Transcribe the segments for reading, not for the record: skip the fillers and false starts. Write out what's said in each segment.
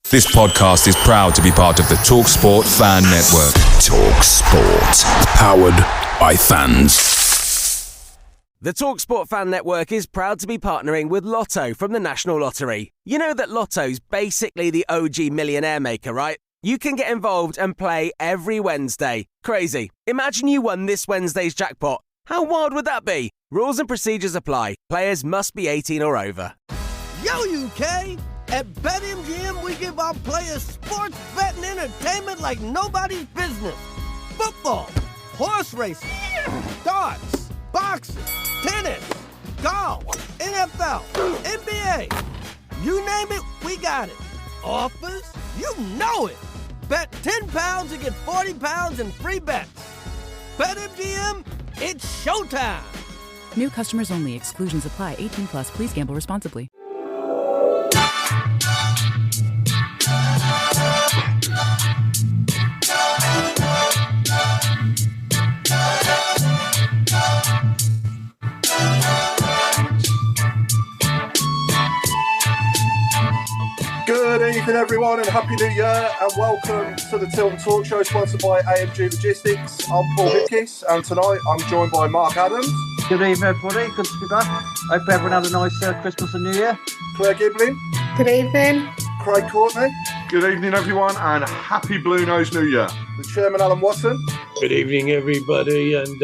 This podcast is proud to be part of the TalkSport Fan Network. TalkSport. Powered by fans. The TalkSport Fan Network is proud to be partnering with Lotto from the National Lottery. You know that Lotto's basically the OG millionaire maker, right? You can get involved and play every Wednesday. Crazy. Imagine you won this Wednesday's jackpot. How wild would that be? Rules and procedures apply. Players must be 18 or over. Yo, UK! At BetMGM, we give our players sports betting entertainment like nobody's business. Football, horse racing, darts, boxing, tennis, golf, NFL, NBA. You name it, we got it. Offers? You know it. Bet £10 and get £40 in free bets. BetMGM, it's showtime. New customers only. Exclusions apply. 18 plus. Please gamble responsibly. Good evening, everyone, and Happy New Year, and welcome to the Tilton Talk Show, sponsored by AMG Logistics. I'm Paul Hipkiss, and tonight I'm joined by Mark Adams. Good evening, everybody. Good to be back. Hope everyone had a nice Christmas and New Year. Claire Giblin. Good evening. Craig Courtney. Good evening, everyone, and Happy Blue Nose New Year. The Chairman, Alan Watton. Good evening, everybody, and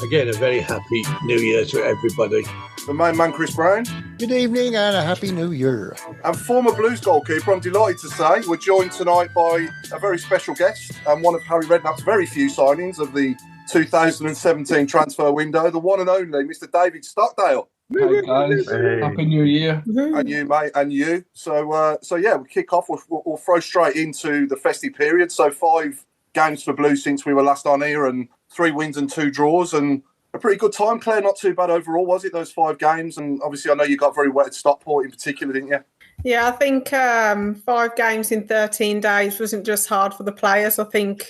again, a very happy New Year to everybody. The main man, Chris Browne. Good evening and a Happy New Year. And former Blues goalkeeper, I'm delighted to say, we're joined tonight by a very special guest and one of Harry Redknapp's very few signings of the 2017 transfer window, the one and only Mr. David Stockdale. Hey guys, Happy New Year. And you, mate, and you. So yeah, we'll kick off. We'll throw straight into the festive period. So 5 games for Blues since we were last on here, and 3 wins and 2 draws, and a pretty good time, Claire. Not too bad overall, was it, those 5 games? And obviously I know you got very wet at Stockport in particular, didn't you? Yeah, I think 5 games in 13 days wasn't just hard for the players. I think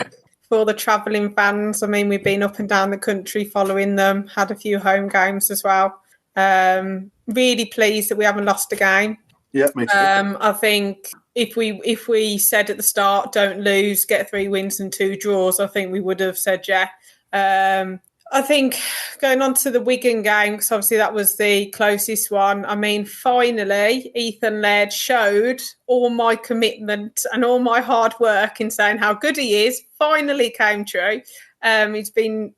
for the travelling fans, I mean, we've been up and down the country following them, had a few home games as well. Really pleased that we haven't lost a game. Yeah, me too. I think if we said at the start, don't lose, get 3 wins and 2 draws, I think we would have said yeah. I think going on to the Wigan game, because obviously that was the closest one. I mean, finally, Ethan Laird showed all my commitment and all my hard work in saying how good he is. Finally came true. He's been,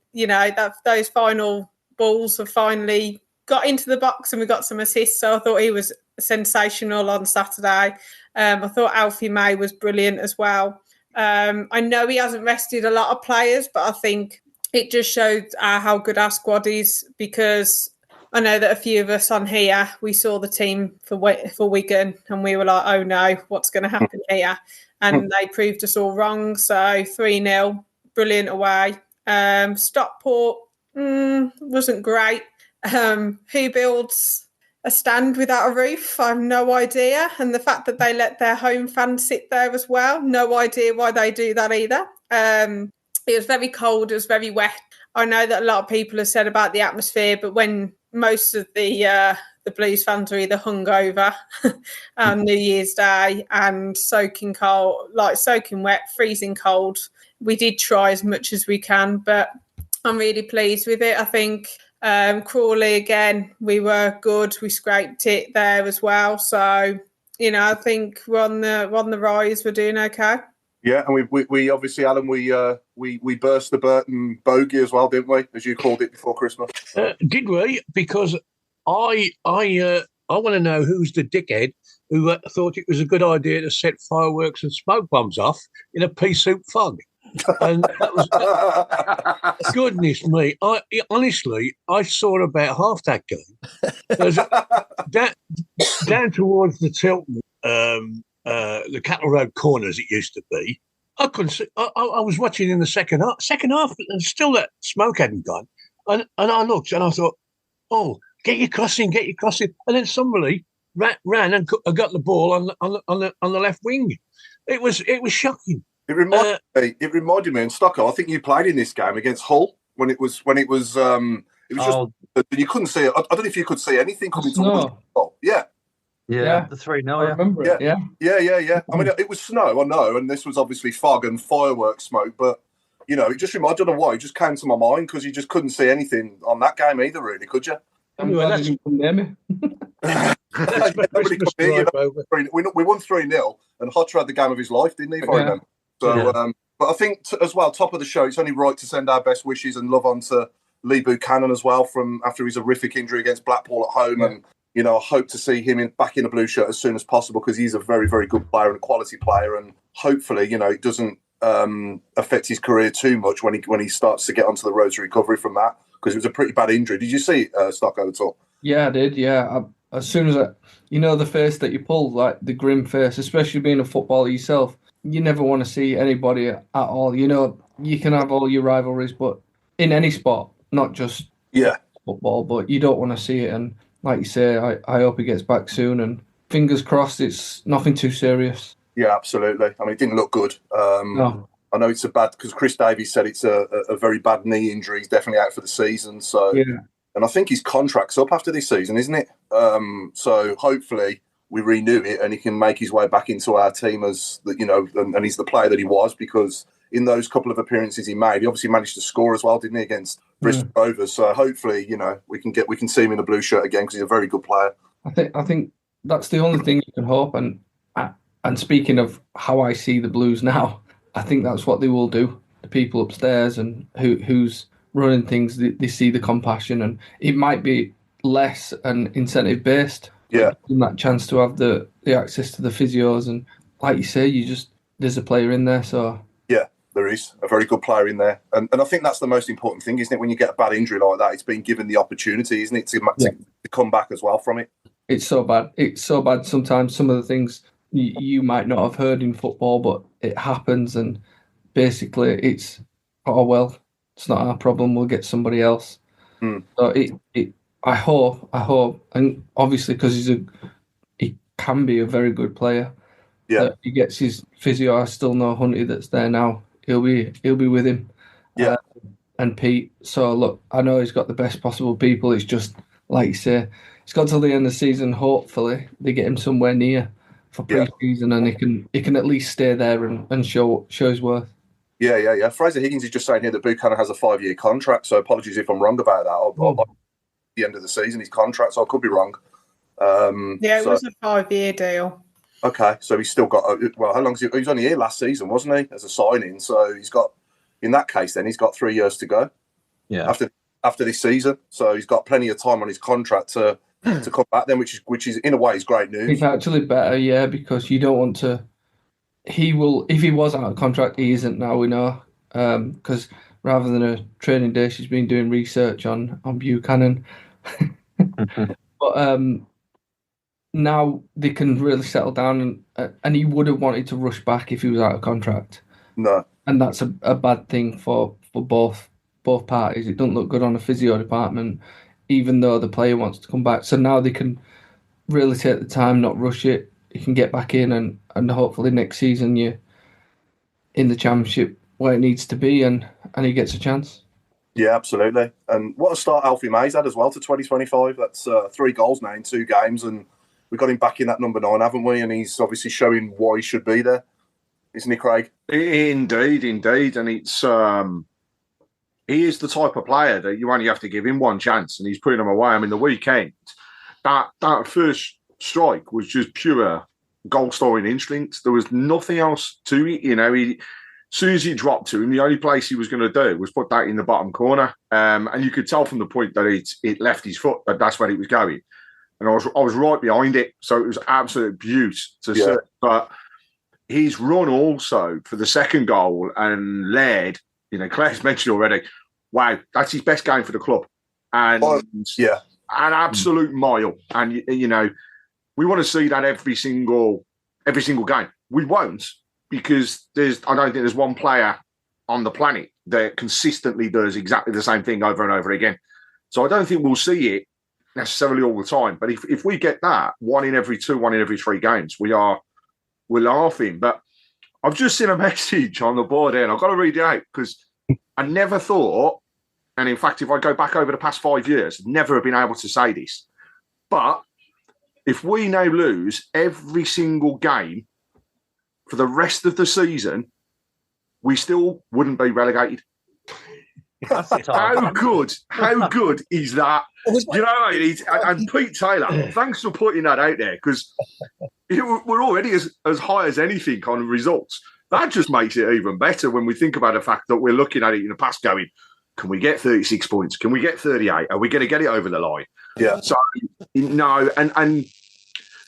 those final balls have finally got into the box and we got some assists. So I thought he was sensational on Saturday. I thought Alfie May was brilliant as well. I know he hasn't rested a lot of players, but I think it just showed how good our squad is, because I know that a few of us on here, we saw the team for Wigan and we were like, oh no, what's going to happen here? And they proved us all wrong. So 3-0, brilliant away. Stockport wasn't great. Who builds a stand without a roof? I have no idea. And the fact that they let their home fans sit there as well, no idea why they do that either. It was very cold. It was very wet. I know that a lot of people have said about the atmosphere, but when most of the Blues fans are either hungover on New Year's Day and soaking cold, like soaking wet, freezing cold, we did try as much as we can, but I'm really pleased with it. I think Crawley, again, we were good. We scraped it there as well. So, I think we're on the rise. We're doing okay. Yeah, and we obviously, Alan, we burst the Burton bogey as well, didn't we? As you called it before Christmas. Did we? Because I want to know who's the dickhead who thought it was a good idea to set fireworks and smoke bombs off in a pea soup fog. And that was goodness me. Honestly, I saw about half that game. Down towards the Tilton. The Cattle Road corners it used to be. I couldn't see. I was watching in the second half, and still that smoke hadn't gone. And I looked and I thought, oh, get your crossing. And then somebody ran and got the ball on the left wing. It was shocking. It reminded me, and Stockholm, I think you played in this game against Hull when it was just you couldn't see it. I don't know if you could see anything coming towards the goal. Yeah. Yeah, the 3-0. I remember it. Yeah. I mean, it was snow, I know, and this was obviously fog and fireworks smoke, but it just reminded, I don't know why, it just came to my mind because you just couldn't see anything on that game either, really, could you? I'm glad you didn't come near me. Nobody could hear you. We won 3-0, and Hodger had the game of his life, didn't he, if I remember? So, but I think, as well, top of the show, it's only right to send our best wishes and love on to Lee Buchanan as well from after his horrific injury against Blackpool at home. And, I hope to see him back in a blue shirt as soon as possible because he's a very, very good player and a quality player. And hopefully, it doesn't affect his career too much when he starts to get onto the road to recovery from that because it was a pretty bad injury. Did you see Stocko at all? Yeah, I did. Yeah. As soon as the face that you pull, like the grim face, especially being a footballer yourself, you never want to see anybody at all. You can have all your rivalries, but in any sport, not just football, but you don't want to see it. And like you say, I hope he gets back soon and fingers crossed it's nothing too serious. Yeah, absolutely. I mean, it didn't look good. No. I know it's because Chris Davies said it's a very bad knee injury. He's definitely out for the season. So, and I think his contract's up after this season, isn't it? So hopefully we renew it and he can make his way back into our team as and he's the player that he was because in those couple of appearances he made, he obviously managed to score as well, didn't he, against Bristol Rovers? So hopefully, we can see him in the blue shirt again because he's a very good player. I think that's the only thing you can hope. And speaking of how I see the Blues now, I think that's what they will do. The people upstairs and who's running things, they see the compassion, and it might be less and incentive based. Yeah, that chance to have the access to the physios, and like you say, there's a player in there. So yeah, there is a very good player in there, and I think that's the most important thing, isn't it? When you get a bad injury like that, it's being given the opportunity, isn't it, to come back as well from it. It's so bad. It's so bad. Sometimes some of the things you might not have heard in football, but it happens, and basically it's it's not our problem. We'll get somebody else. So I hope, and obviously because he can be a very good player. Yeah, that he gets his physio. I still know Hunty that's there now. He'll be with him. Yeah, and Pete. So look, I know he's got the best possible people. It's just like you say, it's got till the end of the season. Hopefully they get him somewhere near for pre-season, and he can at least stay there and show his worth. Yeah. Fraser Higgins is just saying here that Buchanan has a 5-year contract. So apologies if I'm wrong about that. At the end of the season, his contract, so I could be wrong. It was a 5-year deal. Okay, so he's still got. How long is he? He was only here last season, wasn't he, as a signing? So he's got. In that case, then he's got 3 years to go. Yeah. After this season, so he's got plenty of time on his contract to come back. Then, which is in a way is great news. It's actually better, because you don't want to. He will, if he was out of contract, he isn't now. We know, because rather than a training day, she's been doing research on Buchanan. But now they can really settle down, and he would have wanted to rush back if he was out of contract. No, and that's a bad thing for both parties. It doesn't look good on the physio department, even though the player wants to come back. So now they can really take the time, not rush it. You can get back in, and hopefully next season you're in the championship where it needs to be, and he gets a chance. Yeah, absolutely. And what a start Alfie May's had as well to 2025. That's 3 goals now in 2 games, and we got him back in that number 9, haven't we? And he's obviously showing why he should be there, isn't he, Craig? Indeed. And it's he is the type of player that you only have to give him one chance, and he's putting them away. I mean, the weekend, that first strike was just pure goal-scoring instinct. There was nothing else to it. As soon as he dropped to him, the only place he was going to do was put that in the bottom corner. And you could tell from the point that it left his foot that that's where it was going. And I was right behind it. So it was absolute beauty to see. But his run also for the second goal and led, Claire's mentioned already, wow, that's his best game for the club. And an absolute mile. And, we want to see that every single game. We won't, because I don't think there's one player on the planet that consistently does exactly the same thing over and over again. So I don't think we'll see it necessarily all the time. But if we get that 1 in every 2, 1 in every 3 games, we're laughing. But I've just seen a message on the board here, and I've got to read it out because I never thought, and in fact, if I go back over the past 5 years, never have been able to say this. But if we now lose every single game for the rest of the season, we still wouldn't be relegated. How good is that? You know what I mean? And Pete Taylor, thanks for putting that out there, because we're already as high as anything on results. That just makes it even better when we think about the fact that we're looking at it in the past going, can we get 36 points? Can we get 38? Are we going to get it over the line? Yeah. So, no. And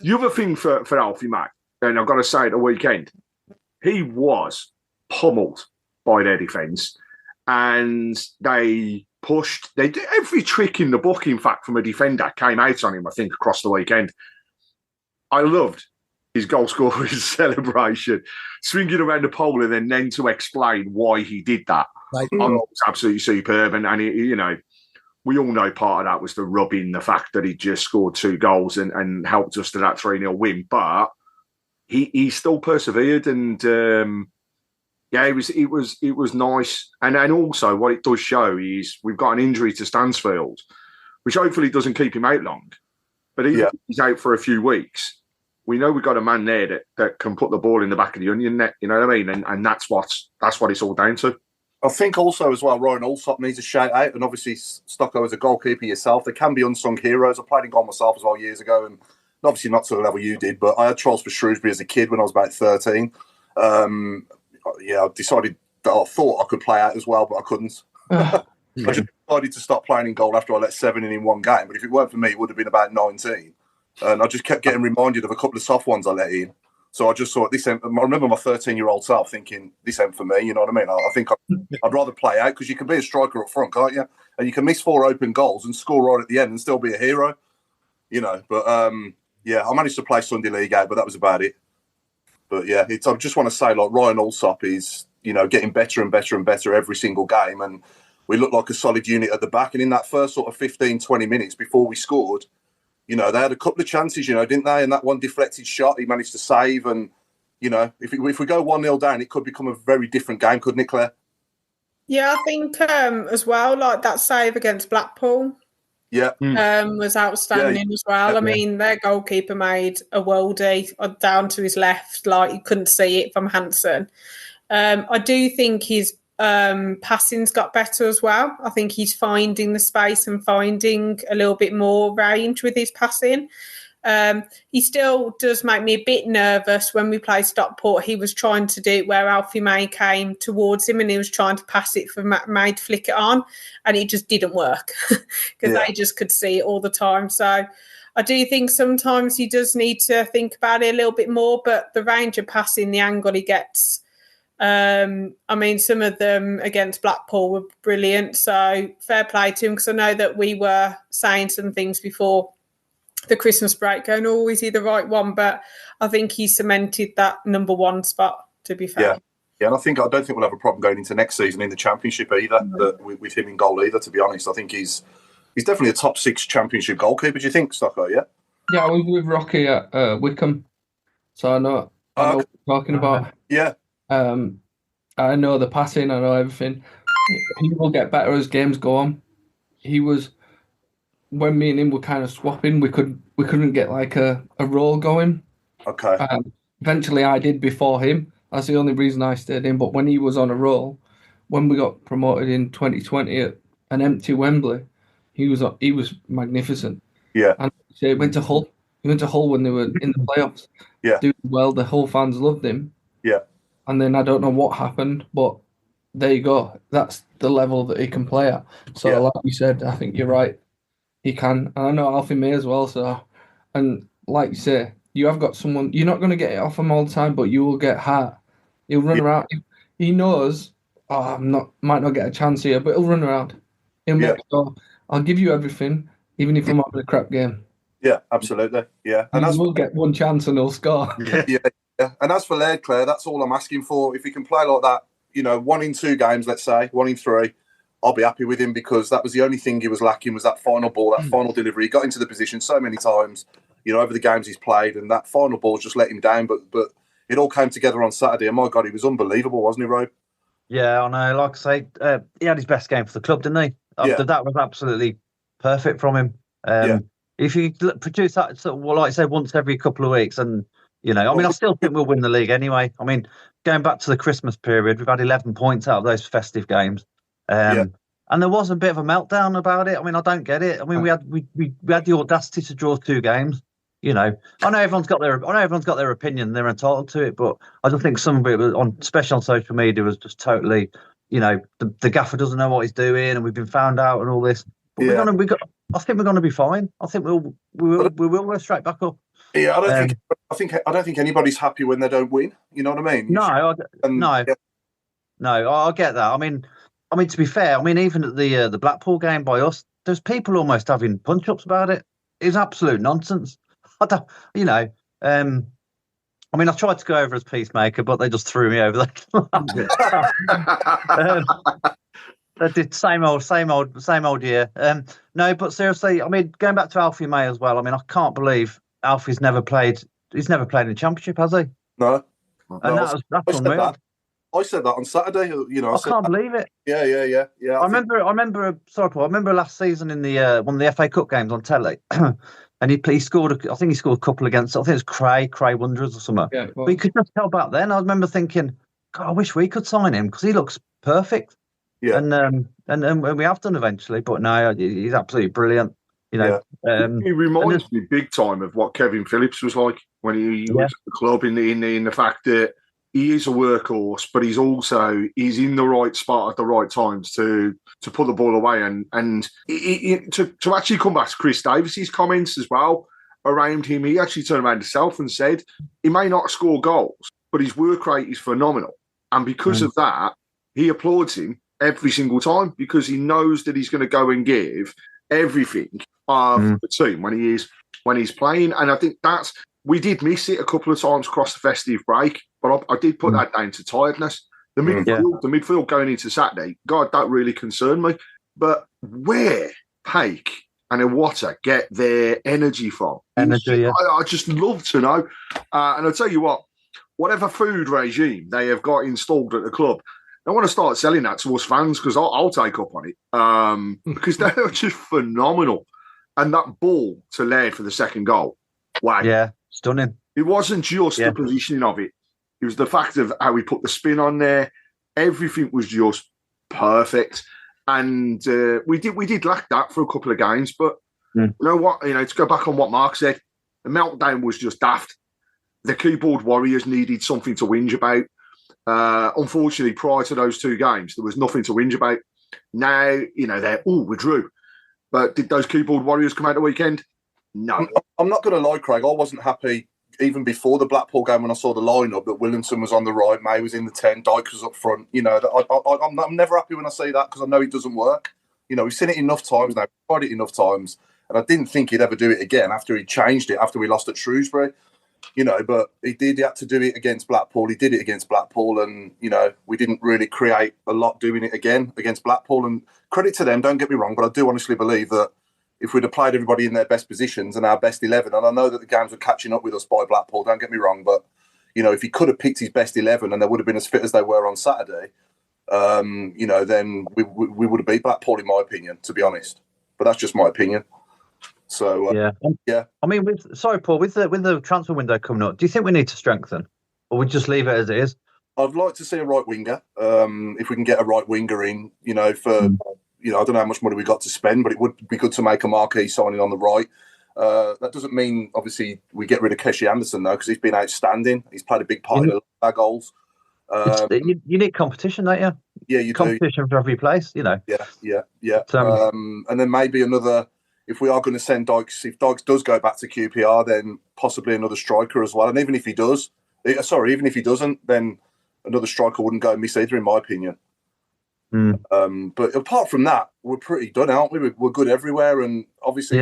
the other thing for Alfie Mack, and I've got to say at the weekend, he was pummeled by their defence. And they pushed. They did every trick in the book, in fact, from a defender came out on him, I think, across the weekend. I loved his goal scoring celebration, swinging around the pole and then to explain why he did that. Right. I thought it was absolutely superb. And you know, we all know part of that was the rub in the fact that he just scored 2 goals and helped us to that 3-0 win. But he still persevered and... yeah, it was nice. And also what it does show is we've got an injury to Stansfield, which hopefully doesn't keep him out long. But even if he's out for a few weeks, we know we've got a man there that can put the ball in the back of the onion net, you know what I mean? And that's what it's all down to. I think also as well, Ryan Allsop needs a shout out, and obviously Stocko as a goalkeeper yourself, there can be unsung heroes. I played in goal myself as well years ago, and obviously not to the level you did, but I had trials for Shrewsbury as a kid when I was about 13. I decided that I thought I could play out as well, but I couldn't. I just decided to stop playing in goal after I let 7 in one game. But if it weren't for me, it would have been about 19. And I just kept getting reminded of a couple of soft ones I let in. So I just thought, this ain't, I remember my 13-year-old self thinking, this ain't for me, you know what I mean? I think I'd rather play out, because you can be a striker up front, can't you? And you can miss 4 open goals and score right at the end and still be a hero, you know. But, I managed to play Sunday League out, but that was about it. But yeah, I just want to say, like, Ryan Allsop is, you know, getting better and better and better every single game. And we look like a solid unit at the back. And in that first sort of 15, 20 minutes before we scored, you know, they had a couple of chances, you know, didn't they? And that one deflected shot, he managed to save. And, you know, if we go 1-0 down, it could become a very different game, couldn't it, Claire? Yeah, I think as well, like that save against Blackpool. Yeah, was outstanding as well. I mean, their goalkeeper made a worldie down to his left, like you couldn't see it from Hansen. I do think his passing's got better as well. I think he's finding the space and finding a little bit more range with his passing. He still does make me a bit nervous when we play Stockport. He was trying to do it where Alfie May came towards him and he was trying to pass it for May to flick it on, and it just didn't work because they just could see it all the time. So I do think sometimes he does need to think about it a little bit more, but the range of passing, the angle he gets, I mean, some of them against Blackpool were brilliant. So fair play to him, because I know that we were saying some things before the Christmas break going, oh, is he the right one? But I think he cemented that number 1 spot, to be fair. Yeah, and I don't think we'll have a problem going into next season in the Championship either, with him in goal either, to be honest. I think he's definitely a top 6 Championship goalkeeper, do you think, Stocko, yeah? Yeah, I was with Rocky at Wickham, so I know what you're talking about. Yeah. I know the passing, I know everything. He will get better as games go on. He was... When me and him were kind of swapping, we couldn't get like a roll going. Okay. Eventually, I did before him. That's the only reason I stayed in. But when he was on a roll, when we got promoted in 2020 at an empty Wembley, he was magnificent. Yeah. And he went to Hull. He went to Hull when they were in the playoffs. Yeah. Doing well. The Hull fans loved him. Yeah. And then I don't know what happened, but there you go. That's the level that he can play at. So like you said, I think you're right. He can. And I know Alfie May as well. So, and like you say, you have got someone, you're not going to get it off him all the time, but you will get hurt. He'll run around. He knows, might not get a chance here, but he'll run around. He'll make sure, I'll give you everything, even if I'm having a crap game. Yeah, absolutely. Yeah. And we'll get one chance and he'll score. Yeah. And as for Laird, Claire, that's all I'm asking for. If he can play like that, you know, 1 in 2 games, let's say, 1 in 3, I'll be happy with him, because that was the only thing he was lacking, was that final ball, that final delivery. He got into the position so many times, you know, over the games he's played, and that final ball just let him down. But it all came together on Saturday, and my God, he was unbelievable, wasn't he, Rob? Yeah, I know. Like I say, he had his best game for the club, didn't he? That was absolutely perfect from him. if you produce that, sort of, well, like I said, once every couple of weeks, and I mean, I still think we'll win the league anyway. I mean, going back to the Christmas period, we've had 11 points out of those festive games, and there was a bit of a meltdown about it. I mean, I don't get it. I mean, we had the audacity to draw 2 games. I know everyone's got their opinion, they're entitled to it, but I just think some of it was especially on social media, was just totally, the gaffer doesn't know what he's doing, and we've been found out and all this. But I think we're gonna be fine. I think we will go straight back up. Yeah, I don't think anybody's happy when they don't win. You know what I mean? No, I get that. I mean, to be fair, I mean, even at the Blackpool game by us, there's people almost having punch-ups about it. It's absolute nonsense. I don't, I mean, I tried to go over as peacemaker, but they just threw me over there. They did same old year. No, but seriously, I mean, going back to Alfie May as well. I mean, I can't believe Alfie's never played. He's never played in the Championship, has he? No. And that's unreal. I said that on Saturday. I can't believe it. Yeah. I remember. Sorry, Paul. I remember last season in the one of the FA Cup games on telly, and he scored. I think he scored a couple against. I think it was Cray Wanderers or something. Yeah, well, but you could just tell back then. I remember thinking, God, I wish we could sign him because he looks perfect. Yeah, and we have done eventually, but no, he's absolutely brilliant. He reminds me big time of what Kevin Phillips was like when he was at the club. In the fact that he is a workhorse, but he's in the right spot at the right times to put the ball away, and to actually come back to Chris Davis's comments as well around him. He actually turned around himself and said he may not score goals, but his work rate is phenomenal, and because of that, he applauds him every single time because he knows that he's going to go and give everything for the team when he's playing. And I think we did miss it a couple of times across the festive break, but I did put that down to tiredness. The midfield going into Saturday, God, that really concerned me. But where Paik and Iwata get their energy from? I just love to know. And I'll tell you what, whatever food regime they have got installed at the club, I want to start selling that to us fans because I'll take up on it because they're just phenomenal. And that ball to Laird for the second goal, wow. Yeah, stunning. It wasn't just the positioning of it. It was the fact of how we put the spin on there. Everything was just perfect. And we did lack that for a couple of games. But you know what? To go back on what Mark said, the meltdown was just daft. The keyboard warriors needed something to whinge about. Unfortunately, prior to those 2 games, there was nothing to whinge about. Now, we drew. But did those keyboard warriors come out the weekend? No. I'm not going to lie, Craig. I wasn't happy even before the Blackpool game when I saw the lineup that Williamson was on the right, May was in the 10, Dyke was up front. I'm never happy when I see that because I know it doesn't work. We've seen it enough times now, tried it enough times, and I didn't think he'd ever do it again after he changed it after we lost at Shrewsbury. But he had to do it against Blackpool. He did it against Blackpool, and we didn't really create a lot doing it again against Blackpool. And credit to them, don't get me wrong, but I do honestly believe that if we'd have played everybody in their best positions and our best 11, and I know that the games were catching up with us by Blackpool, don't get me wrong, but if he could have picked his best 11 and they would have been as fit as they were on Saturday, then we would have beat Blackpool, in my opinion, to be honest. But that's just my opinion. So yeah. I mean, Paul, with the transfer window coming up, do you think we need to strengthen, or we just leave it as it is? I'd like to see a right winger. If we can get a right winger in, for I don't know how much money we got to spend, but it would be good to make a marquee signing on the right. That doesn't mean obviously we get rid of Keshi Anderson though, because he's been outstanding. He's played a big part in our goals. You need competition, don't you? Yeah, you competition for every place. Yeah. And then maybe another. If we are going to send Dykes, if Dykes does go back to QPR, then possibly another striker as well. And even if he doesn't, then another striker wouldn't go amiss either, in my opinion. But apart from that, we're pretty done, aren't we? We're good everywhere. And obviously,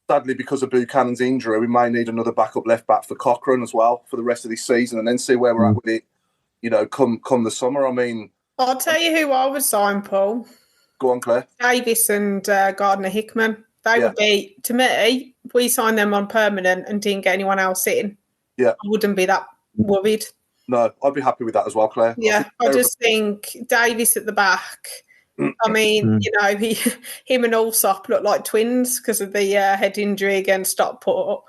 sadly, because of Buchanan's injury, we may need another backup left back for Cochrane as well for the rest of this season, and then see where we're at with it, come the summer. I mean, I'll tell you who I would sign, Paul. Go on, Claire. Davis and Gardner Hickman. They would be, to me, if we signed them on permanent and didn't get anyone else in, I wouldn't be that worried. No, I'd be happy with that as well, Claire. Yeah, I just think Davis at the back, I mean, him and Allsop look like twins because of the head injury against Stockport.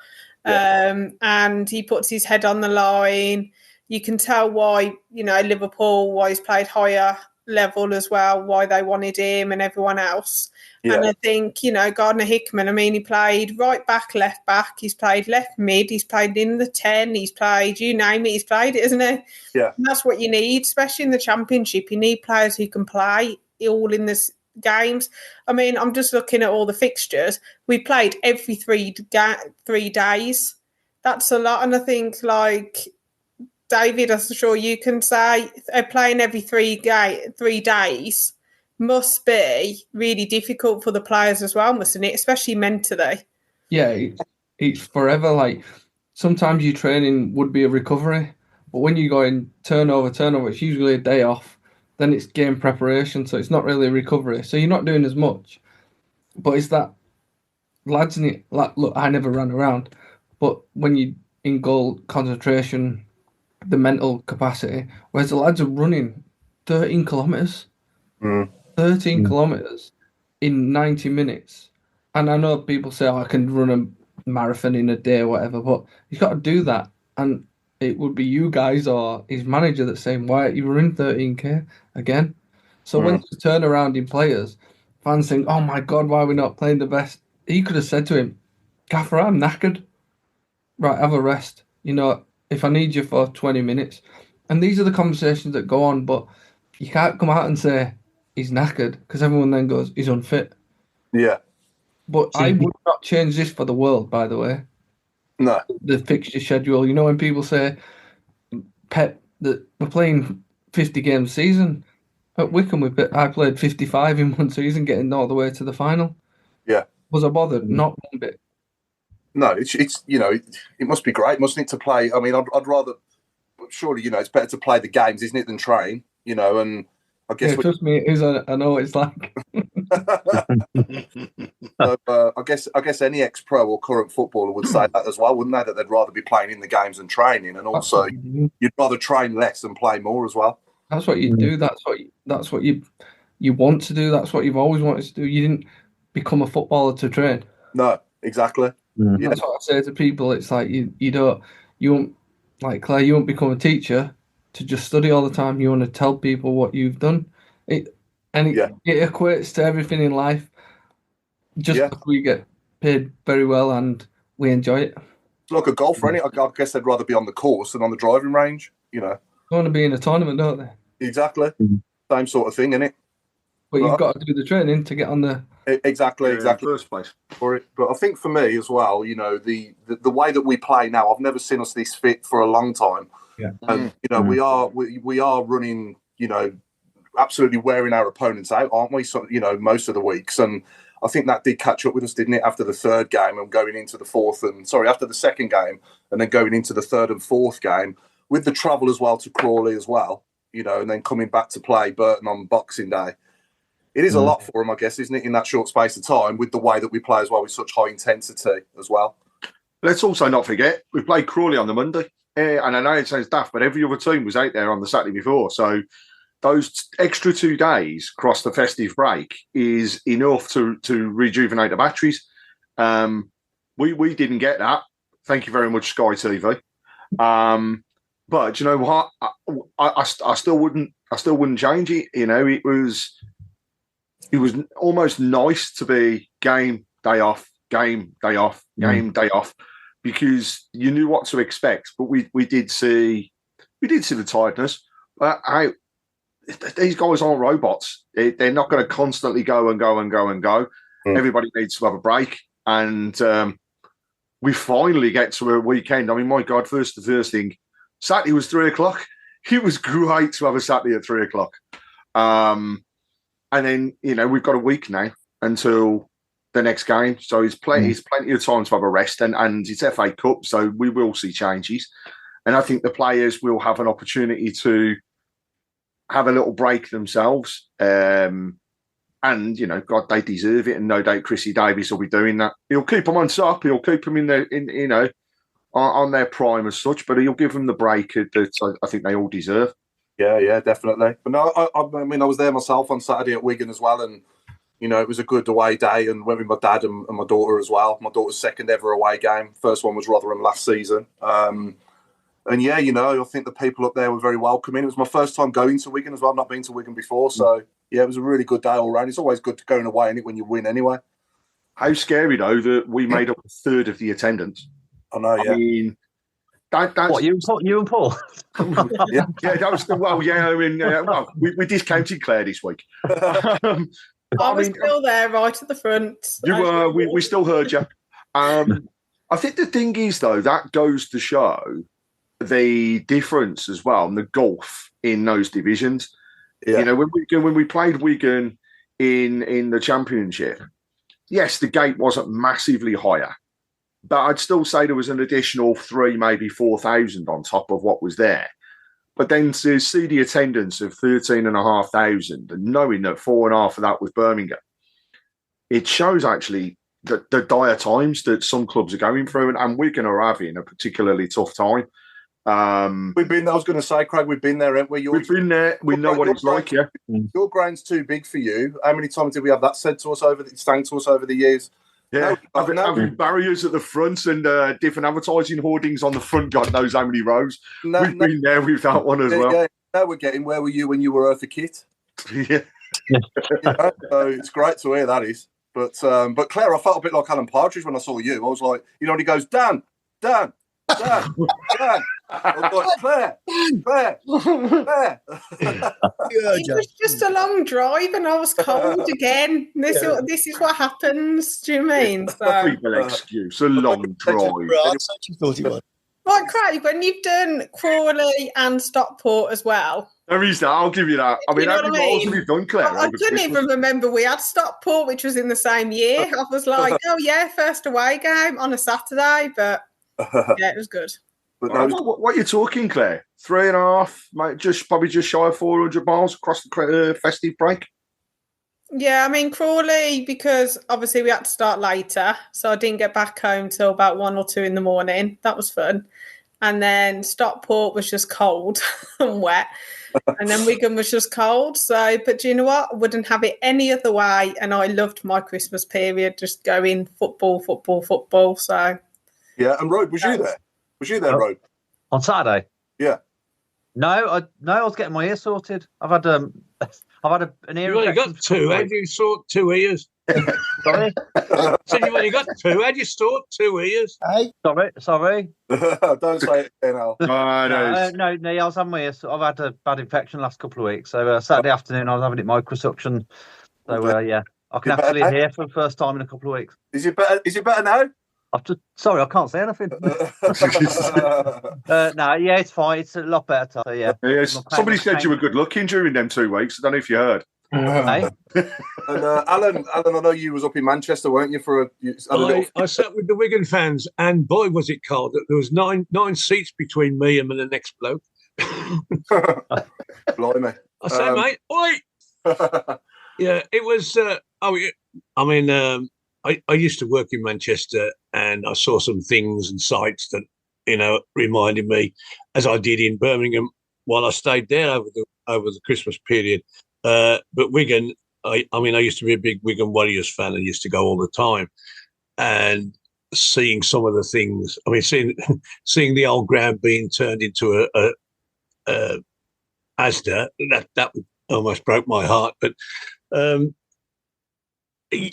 And he puts his head on the line. You can tell why, Liverpool, why he's played higher level as well, why they wanted him and everyone else. Yeah. And I think, Gardner Hickman, I mean, he played right back, left back, he's played left mid, he's played in the 10, he's played, you name it, he's played it, isn't he? Yeah. And that's what you need, especially in the Championship. You need players who can play all in this games. I mean, I'm just looking at all the fixtures. We played every 3 days. That's a lot. And I think, David, I'm sure you can say, playing every 3 days must be really difficult for the players as well, mustn't it? Especially mentally. Yeah, it's forever. Sometimes your training would be a recovery, but when you go in turnover, it's usually a day off. Then it's game preparation, so it's not really a recovery. So you're not doing as much. But it's that lads in it. Look, I never ran around, but when you in goal, concentration, the mental capacity, whereas the lads are running 13 kilometres. 13 kilometres in 90 minutes. And I know people say, I can run a marathon in a day or whatever, but you've got to do that. And it would be you guys or his manager that's saying, why are you running 13k again? So when you turn around in players, fans think, oh my God, why are we not playing the best? He could have said to him, Gaffer, I'm knackered. Right, have a rest. If I need you for 20 minutes. And these are the conversations that go on, but you can't come out and say he's knackered because everyone then goes, he's unfit. Yeah. But I would not change this for the world, by the way. No. The fixture schedule. When people say, Pep, that we're playing 50 games a season, at Wickham, I played 55 in one season, getting all the way to the final. Yeah. Was I bothered? Not one bit. No, it's it must be great, mustn't it, to play? I mean, I'd rather, surely, it's better to play the games, isn't it, than train, and I guess... Yeah, trust me, it is. I know what it's like. I guess any ex-pro or current footballer would say that as well, wouldn't they? That they'd rather be playing in the games than training, and also you'd rather train less than play more as well. That's what you do. That's what you want to do. That's what you've always wanted to do. You didn't become a footballer to train. No, exactly. That's what I say to people. It's like you won't, like Claire, you won't become a teacher to just study all the time. You want to tell people what you've done. It equates to everything in life. We get paid very well and we enjoy it. It's like a golfer, isn't it? I guess they'd rather be on the course than on the driving range, They want to be in a tournament, don't they? Exactly. Same sort of thing, innit? But you've got to do the training to get on the... Exactly. First place for it. But I think for me as well, the way that we play now, I've never seen us this fit for a long time. Yeah. And we are running, absolutely wearing our opponents out, aren't we? So, most of the weeks, and I think that did catch up with us, didn't it? After the third game and going into the after the second game and then going into the third and fourth game with the travel as well to Crawley as well, and then coming back to play Burton on Boxing Day. It is a lot for them, I guess, isn't it, in that short space of time with the way that we play as well with such high intensity as well. Let's also not forget, we played Crawley on the Monday. And I know it sounds daft, but every other team was out there on the Saturday before. So those extra 2 days across the festive break is enough to rejuvenate the batteries. We didn't get that. Thank you very much, Sky TV. But you know what? I still wouldn't change it. It was almost nice to be game day off, game day off, game day off, because you knew what to expect. But we did see the tiredness. These guys aren't robots. They're not going to constantly go and go and go and go. Everybody needs to have a break, and we finally get to a weekend. I mean, my God, the first thing, Saturday was 3:00. It was great to have a Saturday at 3:00. And then, we've got a week now until the next game. So it's plenty of time to have a rest. And it's FA Cup, so we will see changes. And I think the players will have an opportunity to have a little break themselves. And, God, they deserve it. And no doubt Chrissy Davies will be doing that. He'll keep them on top. He'll keep them on their prime as such, but he'll give them the break that I think they all deserve. Yeah, definitely. But no, I mean, I was there myself on Saturday at Wigan as well, and it was a good away day, and went with my dad and my daughter as well. My daughter's second ever away game. First one was Rotherham last season. And yeah, I think the people up there were very welcoming. It was my first time going to Wigan as well. I've not been to Wigan before, so yeah, it was a really good day all round. It's always good going away when you win anyway. How scary though that we made up a third of the attendance. I know. Yeah. I mean, that's what you and Paul. yeah, that was yeah. I mean, we discounted Claire this week. I was still there, right at the front. You were. We still heard you. I think the thing is though, that goes to show the difference as well, and the gulf in those divisions. Yeah. When we played Wigan in the Championship, yes, the gate wasn't massively higher, but I'd still say there was an additional 3,000, maybe 4,000 on top of what was there. But then to see the attendance of 13,500 and knowing that 4.5 of that was Birmingham, it shows actually the dire times that some clubs are going through, and Wigan are having a particularly tough time. We've been. I was going to say, Craig, we've been there, haven't we? We've been there. We know what it's like. Yeah, your ground's too big for you. How many times did we have that said to us over the years? Yeah, having barriers at the front and different advertising hoardings on the front. God knows how many rows. We've been there with that one as well. Yeah. Now we're getting. Where were you when you were Eartha Kitt? Yeah. So it's great to hear that is. But Claire, I felt a bit like Alan Partridge when I saw you. I was like, and he goes, Dan. I was like, Claire. It was just a long drive and I was cold again. This is what happens. Do you mean? So. People excuse a long drive. Right, Craig, when you've done Crawley and Stockport as well. There is that. I'll give you that. I mean, how many miles have you done, Claire? I couldn't even remember we had Stockport, which was in the same year. I was like, oh yeah, first away game on a Saturday, but yeah, it was good. But what are you talking, Claire? 3.5, probably just shy of 400 miles across the festive break. Yeah, I mean Crawley, because obviously we had to start later, so I didn't get back home till about 1 or 2 in the morning. That was fun. And then Stockport was just cold and wet. And then Wigan was just cold. So, but do you know what? I wouldn't have it any other way. And I loved my Christmas period, just going football. So, yeah. And Rode, was you there? Was you there, Rode? On Saturday? Yeah. No, I was getting my ear sorted. I've had an ear. You only got 2. How do you sort 2 ears? Sorry. So you've only got 2. How do you sort 2 ears? Hey. Sorry. Don't say it now. No, I was having my ears. I've had a bad infection the last couple of weeks. So Saturday afternoon, I was having it microsuction. So yeah, I can actually hear for the first time in a couple of weeks. Is it better? Is it better now? Sorry, I can't say anything. Yeah, it's fine. It's a lot better. So, yeah. Somebody said you were good looking during them 2 weeks. I don't know if you heard. Hey? And Alan, I know you was up in Manchester, weren't you? I sat with the Wigan fans, and boy, was it cold. There was nine seats between me and the next bloke. Blimey. I said, mate, oi! Yeah, it was. I used to work in Manchester, and I saw some things and sights that reminded me, as I did in Birmingham while I stayed there over the Christmas period. But Wigan, I used to be a big Wigan Warriors fan and used to go all the time, and seeing some of the things. I mean, seeing the old ground being turned into a Asda, that almost broke my heart. But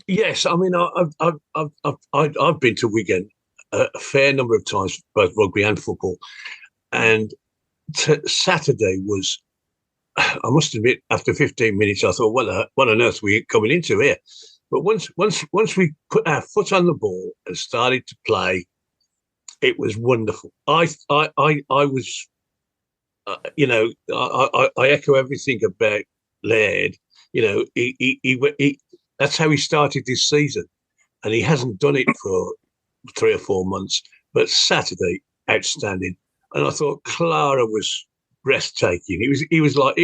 yes, I mean, I've been to Wigan a fair number of times, both rugby and football, and Saturday was. I must admit, after 15 minutes, I thought, what on earth are we coming into here? But once we put our foot on the ball and started to play, it was wonderful. I was, I echo everything about Laird. He that's how he started this season, and he hasn't done it for 3 or 4 months. But Saturday, outstanding. And I thought Clara was breathtaking. It was like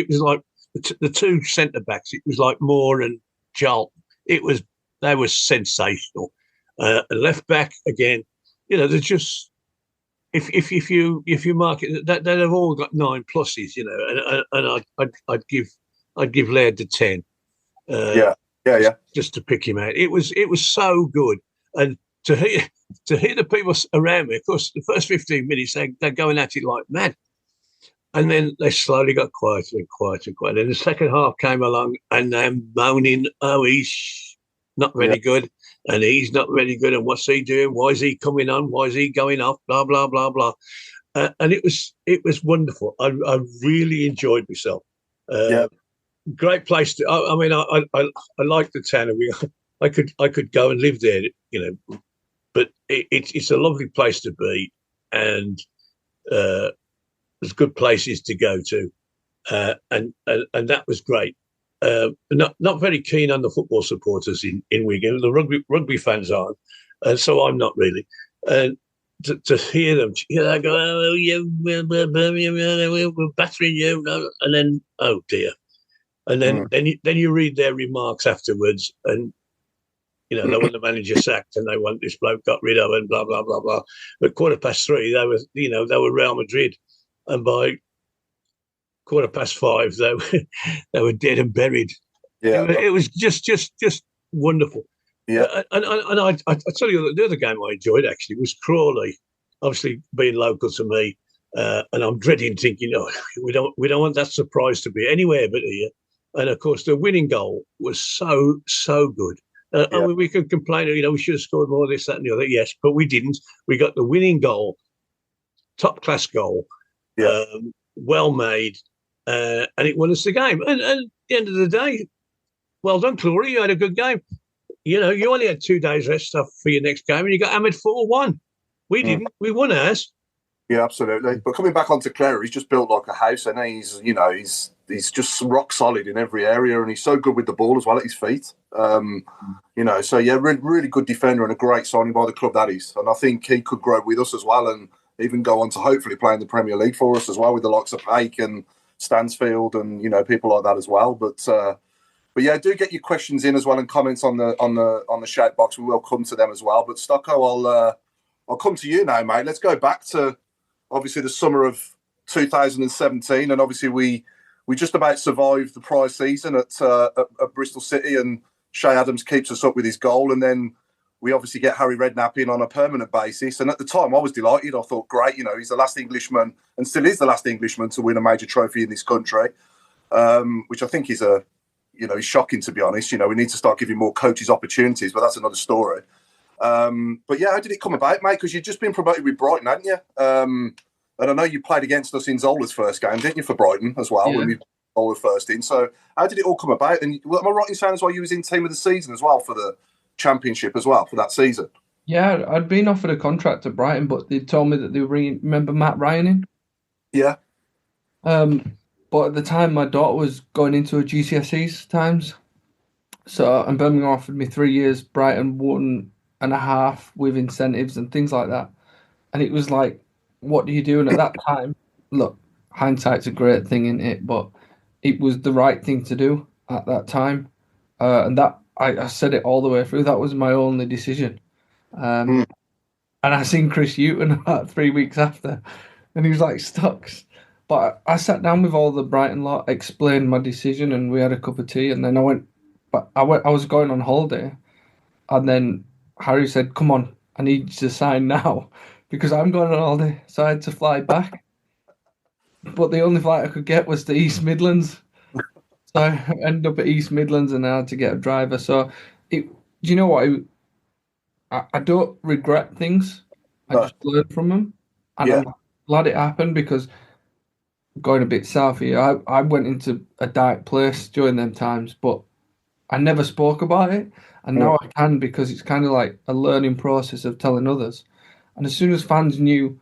the 2 centre backs. It was like Moore and Jolt. They were sensational. Left back again. They're just if you mark it, that they've all got 9 pluses, you know, and I'd give Laird the 10. Yeah. Just to pick him out. It was so good, and to hear the people around me. Of course, the first 15 minutes they're going at it like mad, and then they slowly got quieter and quieter and quieter. And the second half came along, and they're moaning, "Oh, he's not very good, and he's not very good, and what's he doing? Why is he coming on? Why is he going off? Blah blah blah blah." And it was wonderful. I really enjoyed myself. Great place to. I mean, I like the town. I could go and live there, you know. But it's a lovely place to be, and there's good places to go to, and that was great. Not very keen on the football supporters in Wigan. The rugby fans aren't, and so I'm not really. And to hear them, they go, "Oh yeah, we're Birmingham, we're battering you," and then, oh dear. And then you read their remarks afterwards, and you know they want the manager sacked, and they want this bloke got rid of, and blah blah blah blah. But 3:15, they were Real Madrid, and by 5:15, they were dead and buried. Yeah, it was just wonderful. Yeah, and I tell you, the other game I enjoyed actually was Crawley, obviously being local to me, and I'm dreading thinking, oh, we don't want that surprise to be anywhere but here. And of course, the winning goal was so good. I mean, we could complain, you know, we should have scored more, this, that, and the other. Yes, but we didn't. We got the winning goal, top class goal, well made, and it won us the game. And at the end of the day, well done, Clory. You had a good game. You know, you only had 2 days rest off for your next game, and you got hammered 4-1. We didn't. We won ours. Yeah, absolutely. But coming back onto Clare, he's just built like a house, and he's just rock solid in every area, and he's so good with the ball as well at his feet. You know, so yeah, really good defender and a great signing by the club, that is. And I think he could grow with us as well, and even go on to hopefully play in the Premier League for us as well, with the likes of Pake and Stansfield and, you know, people like that as well. But yeah, do get your questions in as well and comments on the shout box. We will come to them as well. But Stocko, I'll come to you now, mate. Let's go back to obviously the summer of 2017, and obviously we just about survived the prior season at Bristol City, and Shay Adams keeps us up with his goal, and then we obviously get Harry Redknapp in on a permanent basis. And at the time, I was delighted. I thought, great, you know, he's the last Englishman, and still is the last Englishman to win a major trophy in this country, which I think is is shocking, to be honest. You know, we need to start giving more coaches opportunities, but that's another story. But yeah, how did it come about, mate? Because you've just been promoted with Brighton, hadn't you? And I know you played against us in Zola's first game, didn't you, for Brighton as well, when we Zola first in. So how did it all come about? And am I right in saying as well you was in team of the season as well for the championship as well for that season? Yeah, I'd been offered a contract at Brighton, but they told me that they were remember Matt Ryan in? Yeah. But at the time, my daughter was going into her GCSEs times. So, and Birmingham offered me 3 years, Brighton 1.5 with incentives and things like that. And it was like, what do you do? And at that time, look, hindsight's a great thing, isn't it? But it was the right thing to do at that time. And that I said it all the way through. That was my only decision. And I seen Chris Hughton about 3 weeks after, and he was like, Stocks. But I sat down with all the Brighton lot, explained my decision, and we had a cup of tea. And then I was going on holiday, and then Harry said, "Come on, I need you to sign now," because I'm going on holiday. So I had to fly back. But the only flight I could get was to East Midlands. So I ended up at East Midlands, and I had to get a driver. So, do you know what? I don't regret things. I just learn from them. And I'm glad it happened, because going a bit south here, I went into a dark place during them times, but I never spoke about it. And now I can, because it's kind of like a learning process of telling others. And as soon as fans knew,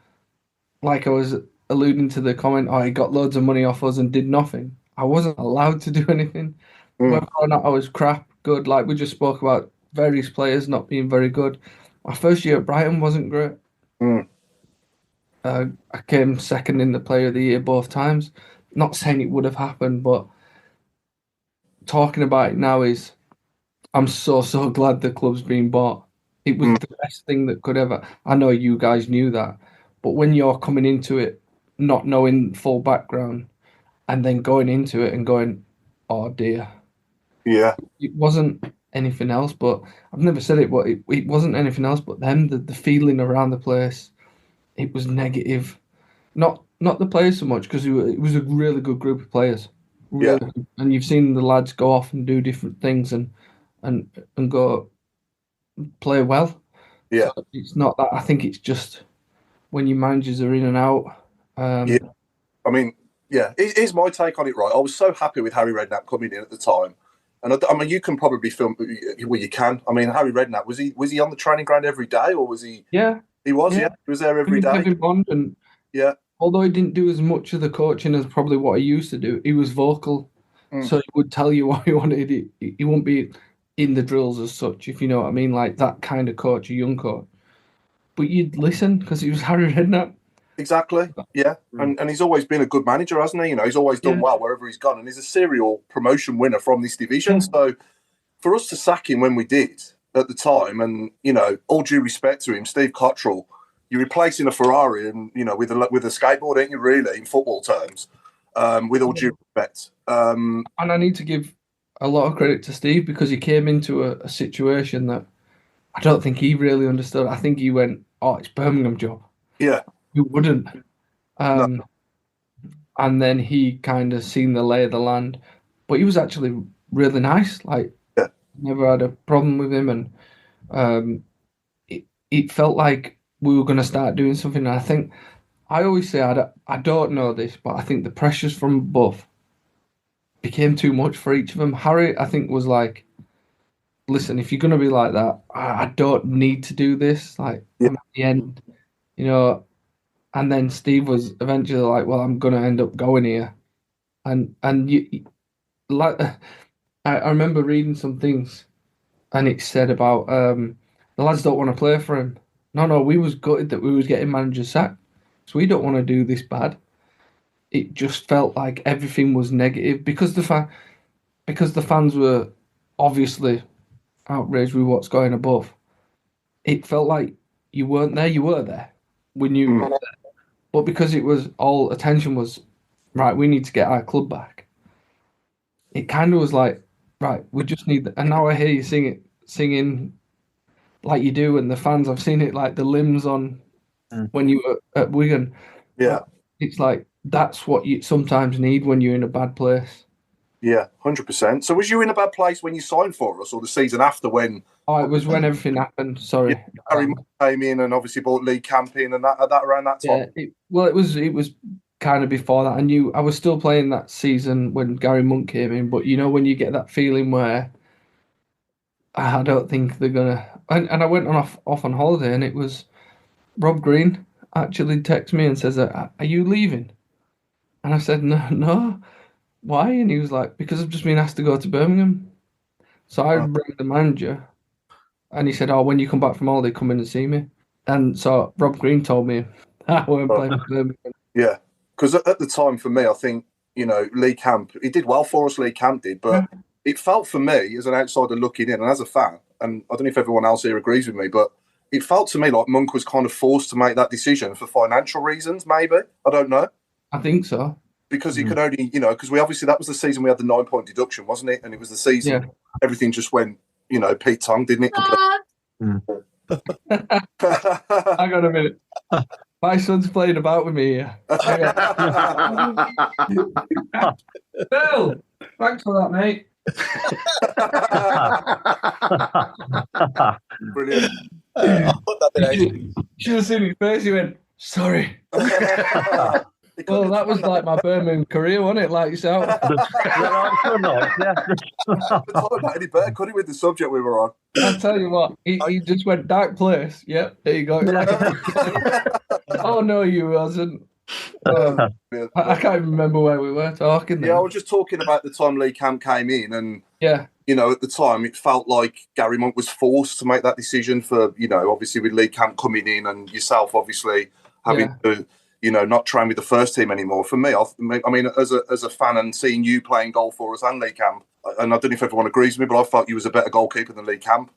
like I was alluding to the comment, he got loads of money off us and did nothing, I wasn't allowed to do anything. Whether or not I was crap, good, like we just spoke about various players not being very good. My first year at Brighton wasn't great. I came second in the Player of the Year both times. Not saying it would have happened, but talking about it now is, I'm so glad the club's been bought. It was the best thing that could ever. I know you guys knew that, But when you're coming into it, not knowing full background, and then going into it and going, oh dear. Yeah. It wasn't anything else, but I've never said it, but it wasn't anything else but them, the feeling around the place. It was negative. Not the players so much, because it was a really good group of players. Really good. And you've seen the lads go off and do different things and go play well. Yeah. So it's not that. I think it's just when your managers are in and out. Yeah. I mean, yeah, here's my take on it, right? I was so happy with Harry Redknapp coming in at the time. And I mean, you can probably film, well, you can. I mean, Harry Redknapp, was he on the training ground every day, or was he? Yeah. He was, yeah. He was there every day. Kevin Bond, and although he didn't do as much of the coaching as probably what he used to do, he was vocal. So he would tell you what he wanted. He wouldn't be in the drills as such, if you know what I mean, like that kind of coach, a young coach. But you'd listen because he was Harry Redknapp. Exactly, yeah. And he's always been a good manager, hasn't he? You know, he's always done well wherever he's gone, and he's a serial promotion winner from this division. So for us to sack him when we did at the time, and, you know, all due respect to him, Steve Cottrell, you're replacing a Ferrari and, you know, with a skateboard, ain't you, really, in football terms, with all due respect. And I need to give a lot of credit to Steve, because he came into a situation that I don't think he really understood. I think he went, oh, it's Birmingham job. Yeah. You wouldn't. No. And then he kind of seen the lay of the land. But he was actually really nice. Like, never had a problem with him. And it felt like we were going to start doing something. And I think, I always say, I don't know this, but I think the pressures from above became too much for each of them. Harry, I think, was like, listen, if you're going to be like that, I don't need to do this. Like, I'm at the end, you know. And then Steve was eventually like, well, I'm going to end up going here. And you, like, I remember reading some things, and it said about the lads don't want to play for him. No, we was gutted that we was getting manager sacked. So we don't want to do this bad. It just felt like everything was negative because the fans were obviously outraged with what's going above. It felt like you weren't there. You were there. We knew you were there. But because it was all attention was, right, we need to get our club back. It kind of was like, right, we just need and now I hear you singing like you do, and the fans, I've seen it, like the limbs on when you were at Wigan. Yeah. It's like, that's what you sometimes need when you're in a bad place. Yeah, 100%. So was you in a bad place when you signed for us, or the season after when? Oh, it was when everything happened. Sorry. Yeah, Harry came in and obviously bought Lee Camp in, and that around that time. Yeah, it was kind of before that. I was still playing that season when Gary Monk came in, but you know when you get that feeling where I don't think they're gonna. And I went off on holiday, and it was Rob Green actually texted me and says, "Are you leaving?" And I said, "No. Why?" And he was like, "Because I've just been asked to go to Birmingham." So I rang the manager, and he said, "Oh, when you come back from holiday, come in and see me." And so Rob Green told me I weren't playing for Birmingham. Yeah, because at the time for me, I think, you know, Lee Camp, he did well for us, Lee Camp did, but it felt for me as an outsider looking in and as a fan, and I don't know if everyone else here agrees with me, but it felt to me like Monk was kind of forced to make that decision for financial reasons, maybe. I don't know. I think so. Because he could only, you know, because we obviously, that was the season we had the 9-point deduction, wasn't it? And it was the season everything just went, you know, Pete Tong, didn't it? Hang on a minute. My son's playing about with me here. Bill, thanks for that, mate. Brilliant. You should have seen his face. He went, sorry. Well, that was like my Birmingham career, wasn't it? Like yourself. Any better, could he, with the subject we were on? I'll tell you what, he just went dark place. Yep, there you go. Oh, no, you wasn't. I can't remember where we were talking. Yeah, I was just talking about the time Lee Camp came in, and you know, at the time it felt like Gary Monk was forced to make that decision for, you know, obviously with Lee Camp coming in and yourself obviously having to, you know, not train with the first team anymore. For me, I mean, as a fan and seeing you playing goal for us and Lee Camp, and I don't know if everyone agrees with me, but I felt you was a better goalkeeper than Lee Camp.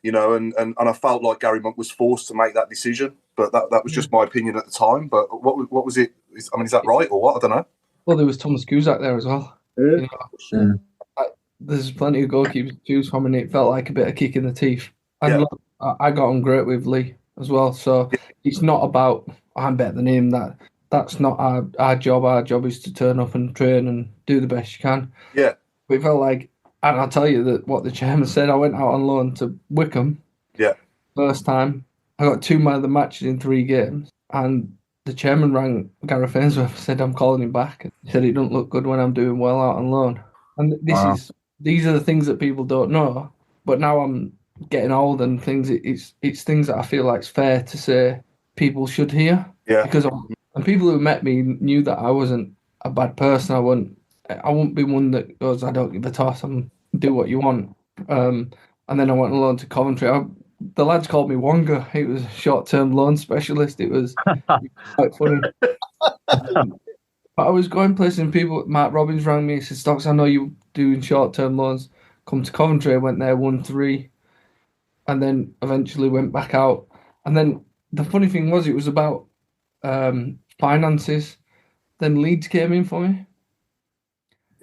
You know, and I felt like Gary Monk was forced to make that decision, but that was just my opinion at the time. But what was it? Is that right or what? I don't know. Well, there was Thomas Cusack there as well. You know, there's plenty of goalkeepers to choose from, and it felt like a bit of kick in the teeth. And look, I got on great with Lee as well. So it's not about I'm better than him. That's not our job. Our job is to turn up and train and do the best you can. Yeah. But it felt like, and I'll tell you that what the chairman said, I went out on loan to Wickham. Yeah. First time. I got 2 man of the matches in 3 games. And the chairman rang Gareth Ainsworth and said, I'm calling him back. He said, it doesn't look good when I'm doing well out on loan. And these are the things that people don't know. But now I'm getting old and things, it's things that I feel like it's fair to say people should hear. Yeah. Because and people who met me knew that I wasn't a bad person. I wouldn't be one that goes, I don't give a toss, and do what you want. And then I went on loan to Coventry. The lads called me Wonga. It was a short-term loan specialist. It was quite funny. But I was going places and people, Mark Robbins rang me and said, Stocks, I know you're doing short-term loans. Come to Coventry. I went there, won 3, and then eventually went back out. And then the funny thing was, it was about finances. Then Leeds came in for me.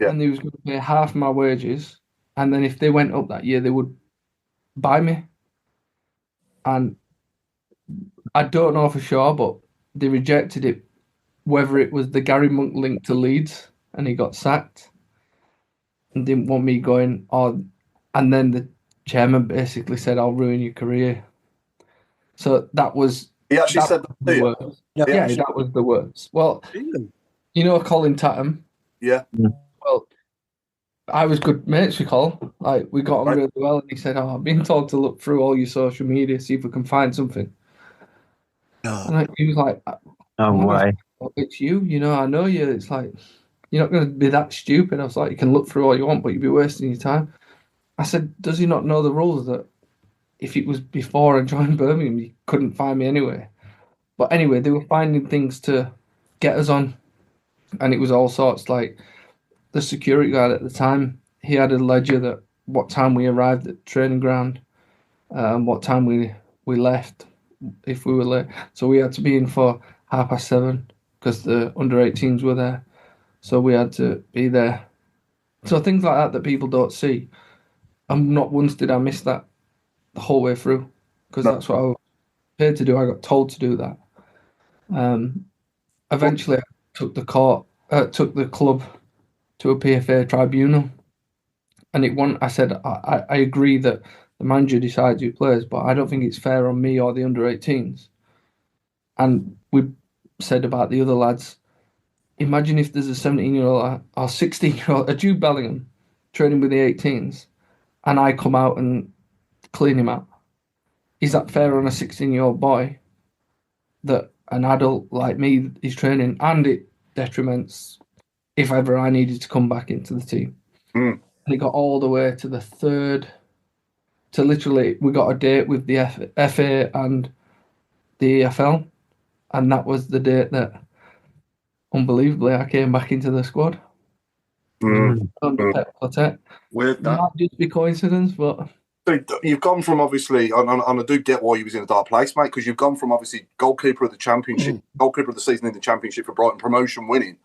Yeah. And they was going to pay half my wages. And then if they went up that year, they would buy me. And I don't know for sure, but they rejected it, whether it was the Gary Monk link to Leeds and he got sacked and didn't want me going, and then the chairman basically said, I'll ruin your career. So that was... He actually said that to you? Words. Yeah, that was the words. Well, you know Colin Tatham? Yeah. Well, I was good mates with Colin. Like, we got on really well, and he said, I've been told to look through all your social media, see if we can find something. And he was like, no way. It's you, I know you. It's like, you're not going to be that stupid. I was like, you can look through all you want, but you'd be wasting your time. I said, does he not know the rules that if it was before I joined Birmingham, you couldn't find me anyway? But anyway, they were finding things to get us on, and it was all sorts. Like the security guard at the time, he had a ledger that what time we arrived at the training ground, what time we left, if we were late. So we had to be in for 7:30 because the under-18s were there. So we had to be there. So things like that people don't see. And not once did I miss that the whole way through, because that's what I was paid to do. I got told to do that. Eventually, I took the club to a PFA tribunal, and I said I agree that the manager decides who plays, but I don't think it's fair on me or the under-18s. And we said about the other lads, imagine if there's a 17-year-old or 16-year-old, a Jude Bellingham, training with the 18s, and I come out and clean him out. Is that fair on a 16-year-old boy that an adult like me is training, and it detriments if ever I needed to come back into the team? And it got all the way to the 3rd, to literally, we got a date with the FA and the EFL, and that was the date that, unbelievably, I came back into the squad. Under Pep Clotet. Weird, that. Might just be coincidence, but... So you've gone from, obviously, and I do get why you was in a dark place, mate, because you've gone from, obviously, goalkeeper of the Championship, goalkeeper of the season in the Championship for Brighton, promotion winning,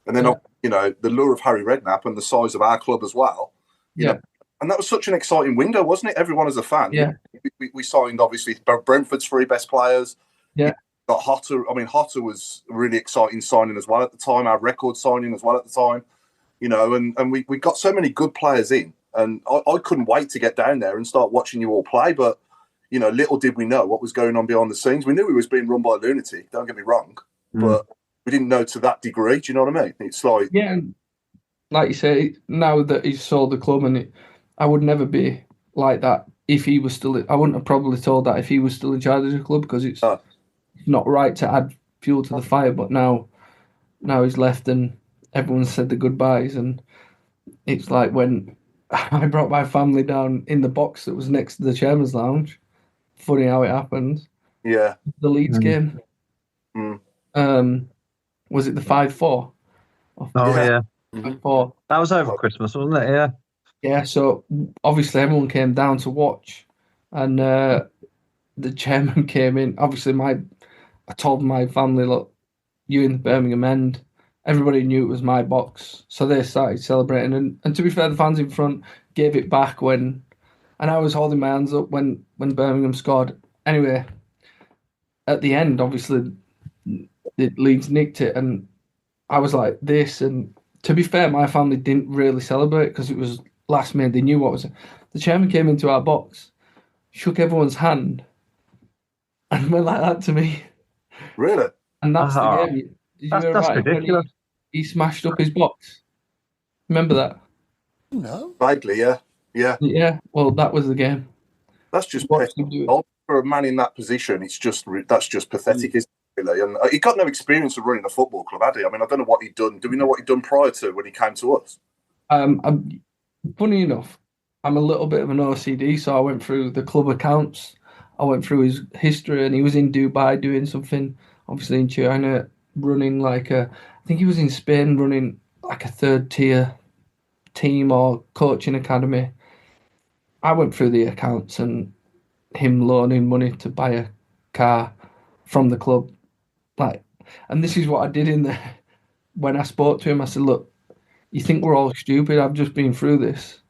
and then, the lure of Harry Redknapp and the size of our club as well. You know, and that was such an exciting window, wasn't it? Everyone as a fan. Yeah. We signed, obviously, Brentford's 3 best players. Yeah. Got Hotter. I mean, Hotter was a really exciting signing as well at the time, our record signing as well at the time. And we got so many good players in. And I couldn't wait to get down there and start watching you all play. But, little did we know what was going on behind the scenes. We knew we was being run by a lunatic, don't get me wrong. But we didn't know to that degree. Do you know what I mean? It's like... Yeah, and like you say, now that he's sold the club, and I would never be like that if he was still... I wouldn't have probably told that if he was still in charge of the club, because it's not right to add fuel to the fire. But now he's left and everyone's said the goodbyes. And it's like when... I brought my family down in the box that was next to the chairman's lounge. Funny how it happened. Yeah. The Leeds game. Was it the 5-4? Oh, yeah. 5-4. That was over Christmas, wasn't it? Yeah. Yeah, so obviously everyone came down to watch, and the chairman came in. Obviously, I told my family, look, you in the Birmingham end. Everybody knew it was my box, so they started celebrating. And to be fair, the fans in front gave it back and I was holding my hands up when Birmingham scored. Anyway, at the end, obviously, the Leeds nicked it, and I was like this. And to be fair, my family didn't really celebrate because it was last minute. They knew what was. The chairman came into our box, shook everyone's hand, and went like that to me. Really? And that's the game. Did you hear That's about it when ridiculous. he smashed up his box? Remember that? No. Vaguely, yeah. Yeah. Yeah. Well, that was the game. That's just Watched pathetic. him do it. For a man in that position, that's just pathetic, isn't it? Really? And he got no experience of running a football club, had he? I mean, I don't know what he'd done. Do we know what he'd done prior to when he came to us? Funny enough, I'm a little bit of an OCD, so I went through the club accounts. I went through his history, and he was in Dubai doing something, obviously in China, running I think he was in Spain running like a third tier team or coaching academy. I went through the accounts and him loaning money to buy a car from the club. And this is what I did in there. When I spoke to him, I said, look, you think we're all stupid? I've just been through this.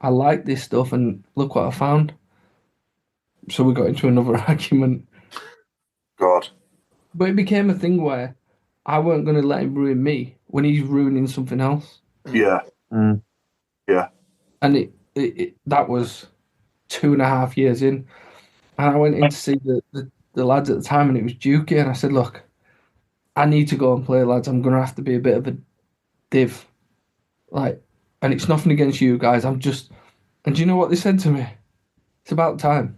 I like this stuff, and look what I found. So we got into another argument. God. But it became a thing where I weren't going to let him ruin me when he's ruining something else. Yeah. Yeah. And that was 2.5 years in. And I went in to see the lads at the time, and it was Dukey, and I said, look, I need to go and play, lads. I'm going to have to be a bit of a div. And it's nothing against you guys. And do you know what they said to me? It's about time.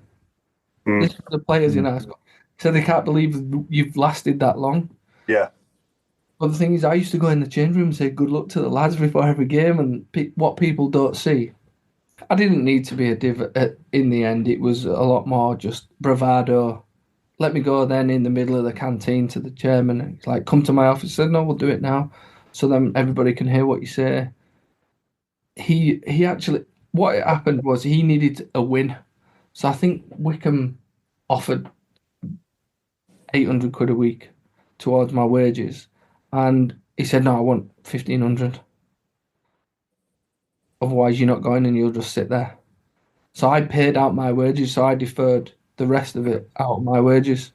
This was the players in our school. Said they can't believe you've lasted that long. Yeah. But the thing is, I used to go in the change room and say good luck to the lads before every game, and what people don't see. I didn't need to be a div in the end. It was a lot more just bravado. Let me go then in the middle of the canteen to the chairman. He's like, come to my office. I said, no, we'll do it now. So then everybody can hear what you say. He actually, what happened was he needed a win. So I think Wickham offered 800 quid a week towards my wages. And he said, no, I want 1,500. Otherwise, you're not going and you'll just sit there. So I paid out my wages. So I deferred the rest of it out of my wages.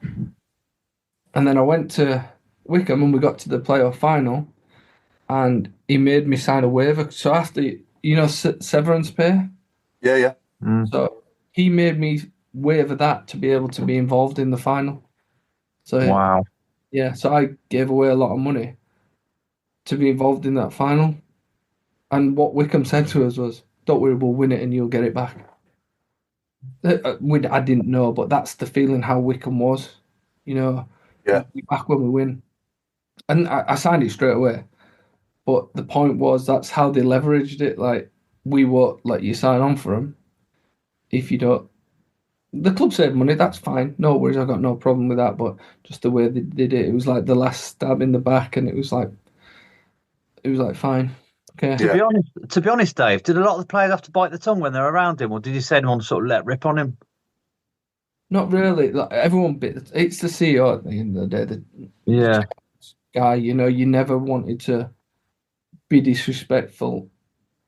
And then I went to Wickham and we got to the playoff final. And he made me sign a waiver. So after, severance pay? Yeah. So he made me waiver that to be able to be involved in the final. So wow. Yeah, so I gave away a lot of money to be involved in that final. And what Wickham said to us was, don't worry, we'll win it and you'll get it back. I didn't know, but that's the feeling how Wickham was. Yeah. Back when we win. And I signed it straight away. But the point was, that's how they leveraged it. Like, we won't let you sign on for them if you don't. The club saved money, that's fine. No worries, I've got no problem with that. But just the way they did it, it was like the last stab in the back, and it was like fine. Okay. To be honest, Dave, did a lot of the players have to bite the tongue when they were around him, or did you see anyone sort of let rip on him? Not really. Like, everyone bit. It's the CEO at the end of the day. The guy, you never wanted to be disrespectful,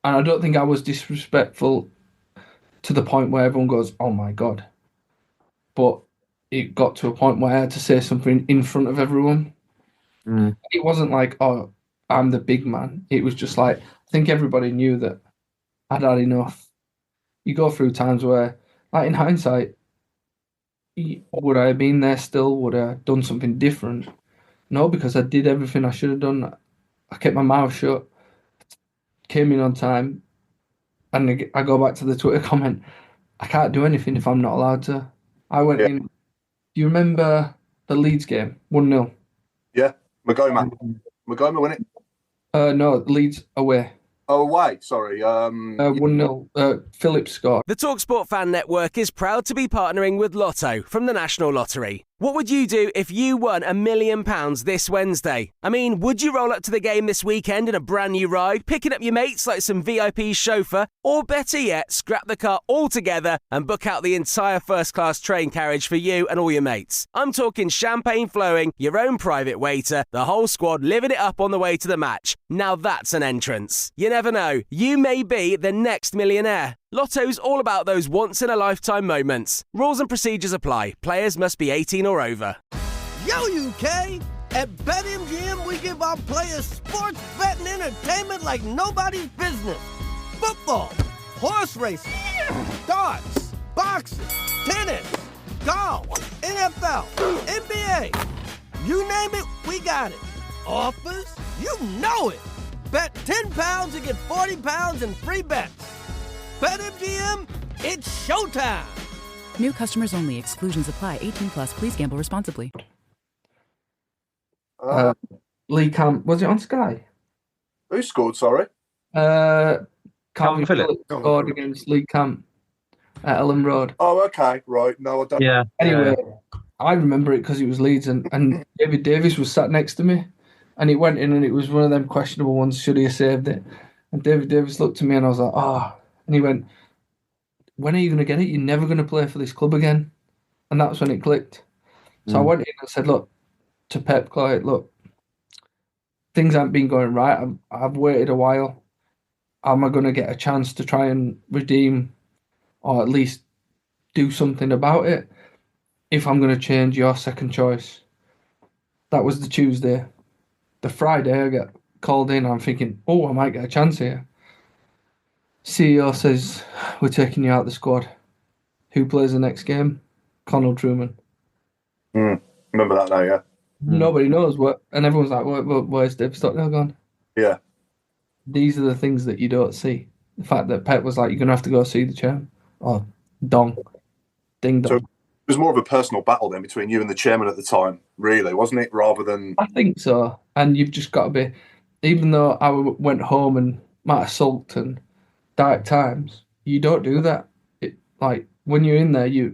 and I don't think I was disrespectful to the point where everyone goes, "Oh my god!" But it got to a point where I had to say something in front of everyone. It wasn't like, "Oh, I'm the big man." It was just like, I think everybody knew that I'd had enough. You go through times where, like in hindsight, would I have been there still? Would I have done something different? No, because I did everything I should have done. I kept my mouth shut, came in on time, and I go back to the Twitter comment, I can't do anything if I'm not allowed to. I went in. Do you remember the Leeds game? 1-0. Yeah. Magoma win it? No, Leeds away. Oh, away. Sorry. 1-0. Phillips scored. The TalkSport Fan Network is proud to be partnering with Lotto from the National Lottery. What would you do if you won £1 million this Wednesday? I mean, would you roll up to the game this weekend in a brand new ride, picking up your mates like some VIP chauffeur, or better yet, scrap the car altogether and book out the entire first-class train carriage for you and all your mates? I'm talking champagne flowing, your own private waiter, the whole squad living it up on the way to the match. Now that's an entrance. You never know, you may be the next millionaire. Lotto's all about those once-in-a-lifetime moments. Rules and procedures apply. Players must be 18 or over. Yo, UK! At BetMGM, we give our players sports betting entertainment like nobody's business. Football, horse racing, darts, boxing, tennis, golf, NFL, NBA. You name it, we got it. Offers? You know it. Bet £10 and get £40 in free bets. BetMGM, it's showtime. New customers only. Exclusions apply. 18 plus. Please gamble responsibly. Lee Camp, was it on Sky? Who scored, sorry? Calvin Phillips Phillips scored against Lee Camp at Ellen Road. Oh, okay, right. No, I don't. Yeah. Anyway, I remember it because it was Leeds and David Davis was sat next to me and he went in and it was one of them questionable ones, should he have saved it? And David Davis looked at me and I was like, and he went, when are you going to get it? You're never going to play for this club again. And that's when it clicked. So I went in and said, look, to Pep, like, look, things haven't been going right. I've waited a while. Am I going to get a chance to try and redeem or at least do something about it if I'm going to change your second choice? That was the Tuesday. The Friday, I get called in. I'm thinking, I might get a chance here. CEO says, we're taking you out of the squad. Who plays the next game? Connell Truman. Remember that now, yeah. Nobody knows what, and everyone's like, where's David Stockdale gone? Yeah. These are the things that you don't see. The fact that Pep was like, you're going to have to go see the chairman. Oh, dong. Ding dong. So it was more of a personal battle then between you and the chairman at the time, really, wasn't it? Rather than... I think so. And you've just got to be, even though I went home and might have sulked and dark times, you don't do that. Like, when you're in there, you're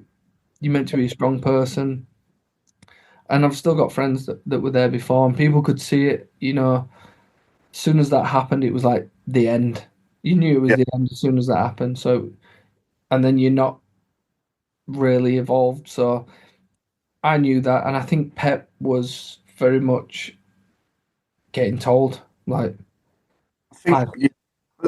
meant to be a strong person. And I've still got friends that were there before and people could see it, as soon as that happened, it was like the end. You knew it was the end as soon as that happened. So, and then you're not really evolved. So I knew that. And I think Pep was very much getting told, like, I think,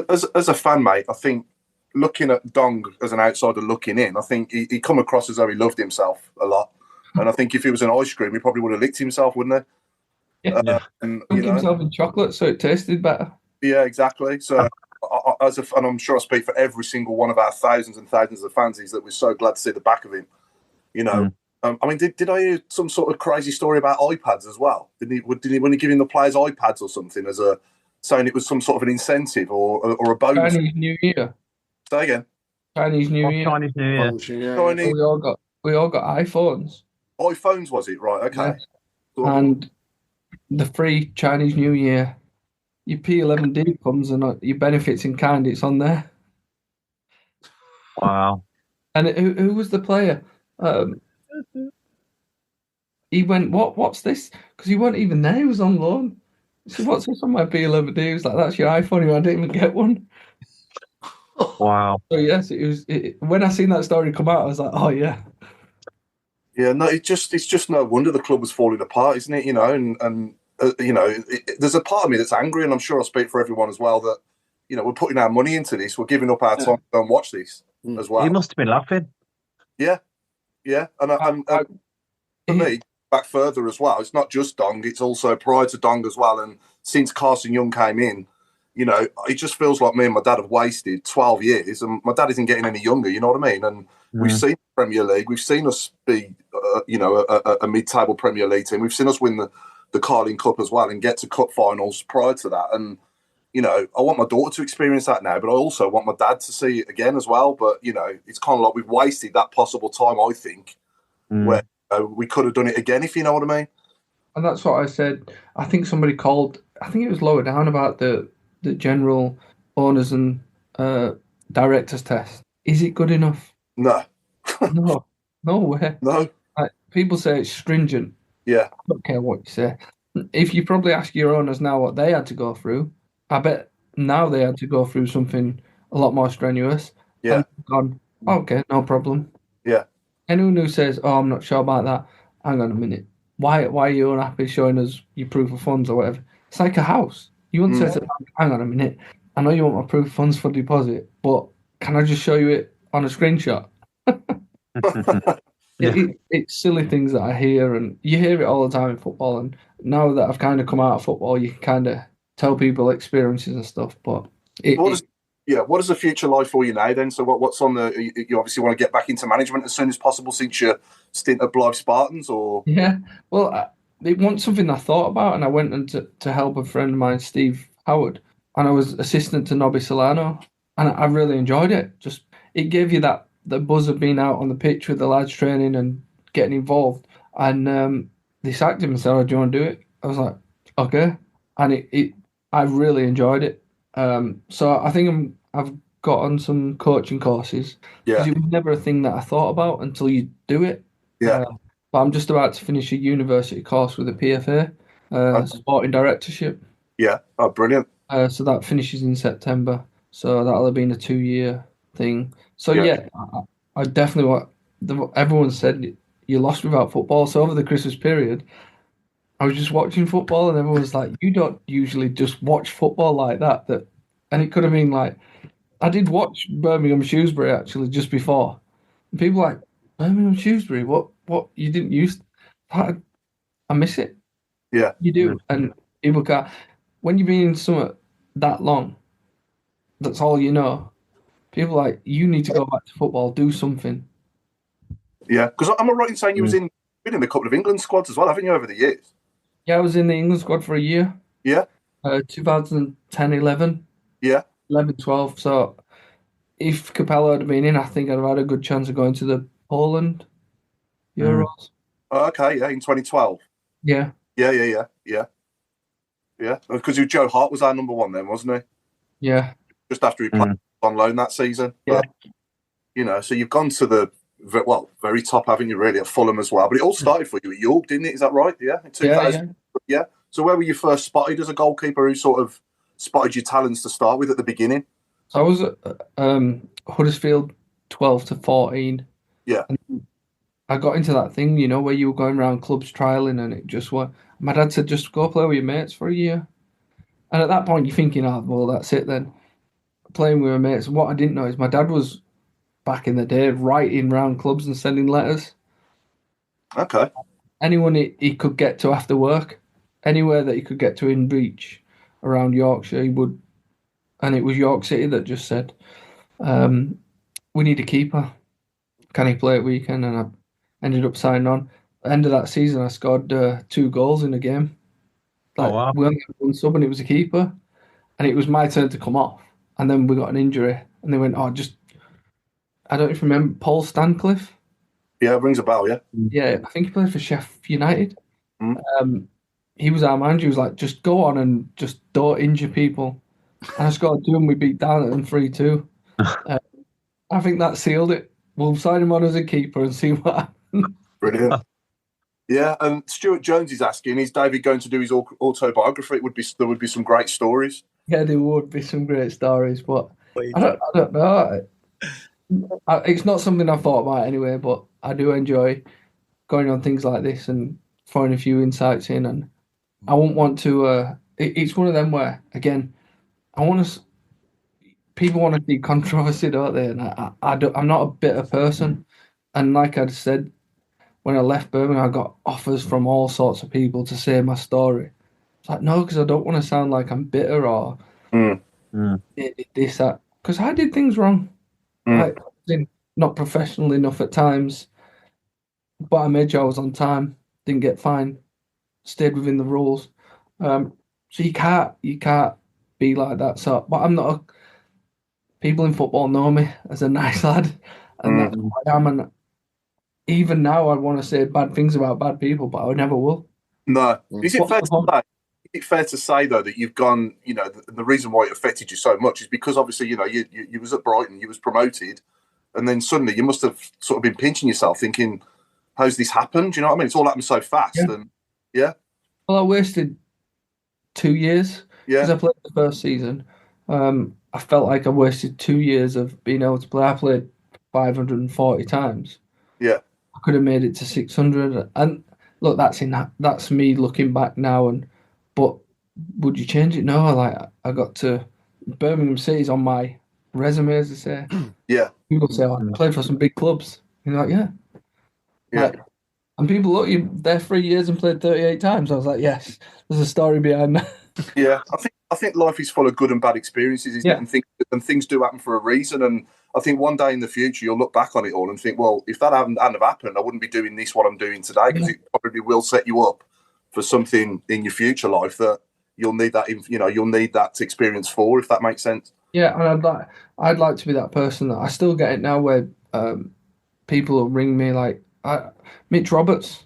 as a fan, mate, I think looking at Dong as an outsider looking in, I think he come across as though he loved himself a lot. And I think if he was an ice cream, he probably would have licked himself, wouldn't he? Yeah. Cooked himself in chocolate so it tasted better. Yeah, exactly. So, and I'm sure I speak for every single one of our thousands and thousands of fans, is that we're so glad to see the back of him. I mean, did I hear some sort of crazy story about iPads as well? Did he when he giving the players iPads or something as saying it was some sort of an incentive or a bonus? Chinese New Year. Say again. Chinese New Year. Chinese New Year. Chinese... We all got iPhones. iPhones, was it? Right, okay. Yes. And the free Chinese New Year, your P11D comes and your benefits in kind, it's on there. Wow. And who was the player? He went, what's this? Because he wasn't even there, he was on loan. He said, what's this on my P11D? He was like, that's your iPhone. I didn't even get one. Wow. So yes, when I seen that story come out, I was like, oh yeah. Yeah, no, it's just no wonder the club was falling apart, isn't it? There's a part of me that's angry, and I'm sure I'll speak for everyone as well, that, we're putting our money into this, we're giving up our time to go and watch this as well. He must have been laughing. Yeah. And for me, back further as well, it's not just Dong, it's also prior to Dong as well. And since Carson Young came in, it just feels like me and my dad have wasted 12 years, and my dad isn't getting any younger, you know what I mean? And we've seen the Premier League, we've seen us be, a mid-table Premier League team. We've seen us win the Carling Cup as well and get to cup finals prior to that. And, I want my daughter to experience that now, but I also want my dad to see it again as well. But, it's kind of like we've wasted that possible time, I think, where we could have done it again, if you know what I mean. And that's what I said. I think somebody called, I think it was lower down, about the general owners and directors test. Is it good enough? No. No way. No. People say it's stringent. Yeah. I don't care what you say. If you probably ask your owners now what they had to go through, I bet now they had to go through something a lot more strenuous. Yeah. And gone, okay, no problem. Yeah. Anyone who says, "Oh, I'm not sure about that," hang on a minute. Why are you unhappy showing us your proof of funds or whatever? It's like a house. You wouldn't say to the bank, hang on a minute. I know you want my proof of funds for deposit, but can I just show you it on a screenshot? It's silly things that I hear, and you hear it all the time in football. And now that I've kind of come out of football, you can kind of tell people experiences and stuff. But what is the future like for you now then? So what's on the? You obviously want to get back into management as soon as possible since your stint at Blythe Spartans, or well, it wasn't something I thought about, and I went to help a friend of mine, Steve Howard, and I was assistant to Nobby Solano, and I really enjoyed it. Just it gave you the buzz of being out on the pitch with the lads training and getting involved. And they sacked him and said, "Oh, do you want to do it?" I was like, "Okay," and I really enjoyed it. So I think I've got on some coaching courses. Yeah. It was never a thing that I thought about until you do it. Yeah. But I'm just about to finish a university course with a PFA, sporting directorship. Yeah. Oh, brilliant. So that finishes in September. So that'll have been a 2-year thing. So I definitely want. Everyone said you lost without football. So over the Christmas period, I was just watching football, and everyone was like, "You don't usually just watch football like that." And it could have been like, I did watch Birmingham Shrewsbury actually just before. And people were like, Birmingham Shrewsbury, what you didn't use? I miss it. Yeah, you do. And people can't. When you've been in something that long, that's all you know. People are like, you need to go back to football, do something. Yeah, because I'm right in saying you been in a couple of England squads as well, haven't you, over the years? Yeah, I was in the England squad for a year. Yeah. 2010, 11. Yeah. 11, 12. So if Capello had been in, I think I'd have had a good chance of going to the Poland Euros. Oh, okay, yeah, in 2012. Yeah. Yeah. Because Joe Hart was our number one then, wasn't he? Yeah. Just after he played on loan that season. Yeah. But, so you've gone to the very top, haven't you, really, at Fulham as well? But it all started for you at York, didn't it? Is that right? Yeah, in 2000. Yeah. So where were you first spotted as a goalkeeper? Who sort of spotted your talents to start with at the beginning? So I was at Huddersfield 12 to 14. Yeah. And I got into that thing, where you were going around clubs trialing, and it just was. My dad said, just go play with your mates for a year. And at that point, you're thinking, oh, well, that's it then. Playing with my mates. What I didn't know is my dad was, back in the day, writing round clubs and sending letters. Okay. Anyone he could get to after work, anywhere that he could get to in reach around Yorkshire, he would. And it was York City that just said, we need a keeper. Can he play at weekend? And I ended up signing on. At the end of that season, I scored 2 goals in a game. Wow. We only had one sub, and it was a keeper. And it was my turn to come off. And then we got an injury. And they went, I don't even remember, Paul Stancliffe? Yeah, it rings a bell, yeah. Yeah, I think he played for Sheffield United. He was our manager. He was like, just go on and just don't injure people. And I scored 2 and we beat down at them 3-2. I think that sealed it. We'll sign him on as a keeper and see what happens. Brilliant. Yeah, and Stuart Jones is asking, is David going to do his autobiography? There would be some great stories. Yeah, there would be some great stories, but I don't know. It's not something I've thought about anyway, but I do enjoy going on things like this and throwing a few insights in. And I won't want to. It's one of them where, again, people want to see controversy, don't they? And I'm not a bitter person. And like I said, when I left Birmingham, I got offers from all sorts of people to say my story. It's like, no, because I don't want to sound like I'm bitter or this, that. Because I did things wrong. Like, not professional enough at times, but I made sure I was on time, didn't get fined, stayed within the rules. So you can't be like that. So, but I'm not. People in football know me as a nice lad, and that's who I am. And even now, I want to say bad things about bad people, but I never will. No. Is it fair to say though that you've gone? The reason why it affected you so much is because obviously you was at Brighton, you was promoted, and then suddenly you must have sort of been pinching yourself, thinking, how's this happened? Do you know what I mean? It's all happened so fast. Yeah. And yeah. Well, I wasted 2 years because Yeah. I played the first season. I felt like I wasted 2 years of being able to play. I played 540 times. Yeah. I could have made it to 600. And look, that's me looking back now. But would you change it? No. Like I got to Birmingham City's on my resume, as they say. Yeah. People say, "Oh, I played for some big clubs." And you're like, yeah. Yeah. Like, and people look, you there 3 years and played 38 times. I was like, yes, there's a story behind that. Yeah, I think life is full of good and bad experiences, isn't it? And things do happen for a reason. And I think one day in the future you'll look back on it all and think, well, if that hadn't have happened, I wouldn't be doing this what I'm doing today, because it probably will set you up for something in your future life that you'll need that. You'll need that experience for, if that makes sense. Yeah, and I'd like to be that person. That I still get it now, where people will ring me like Mitch Roberts.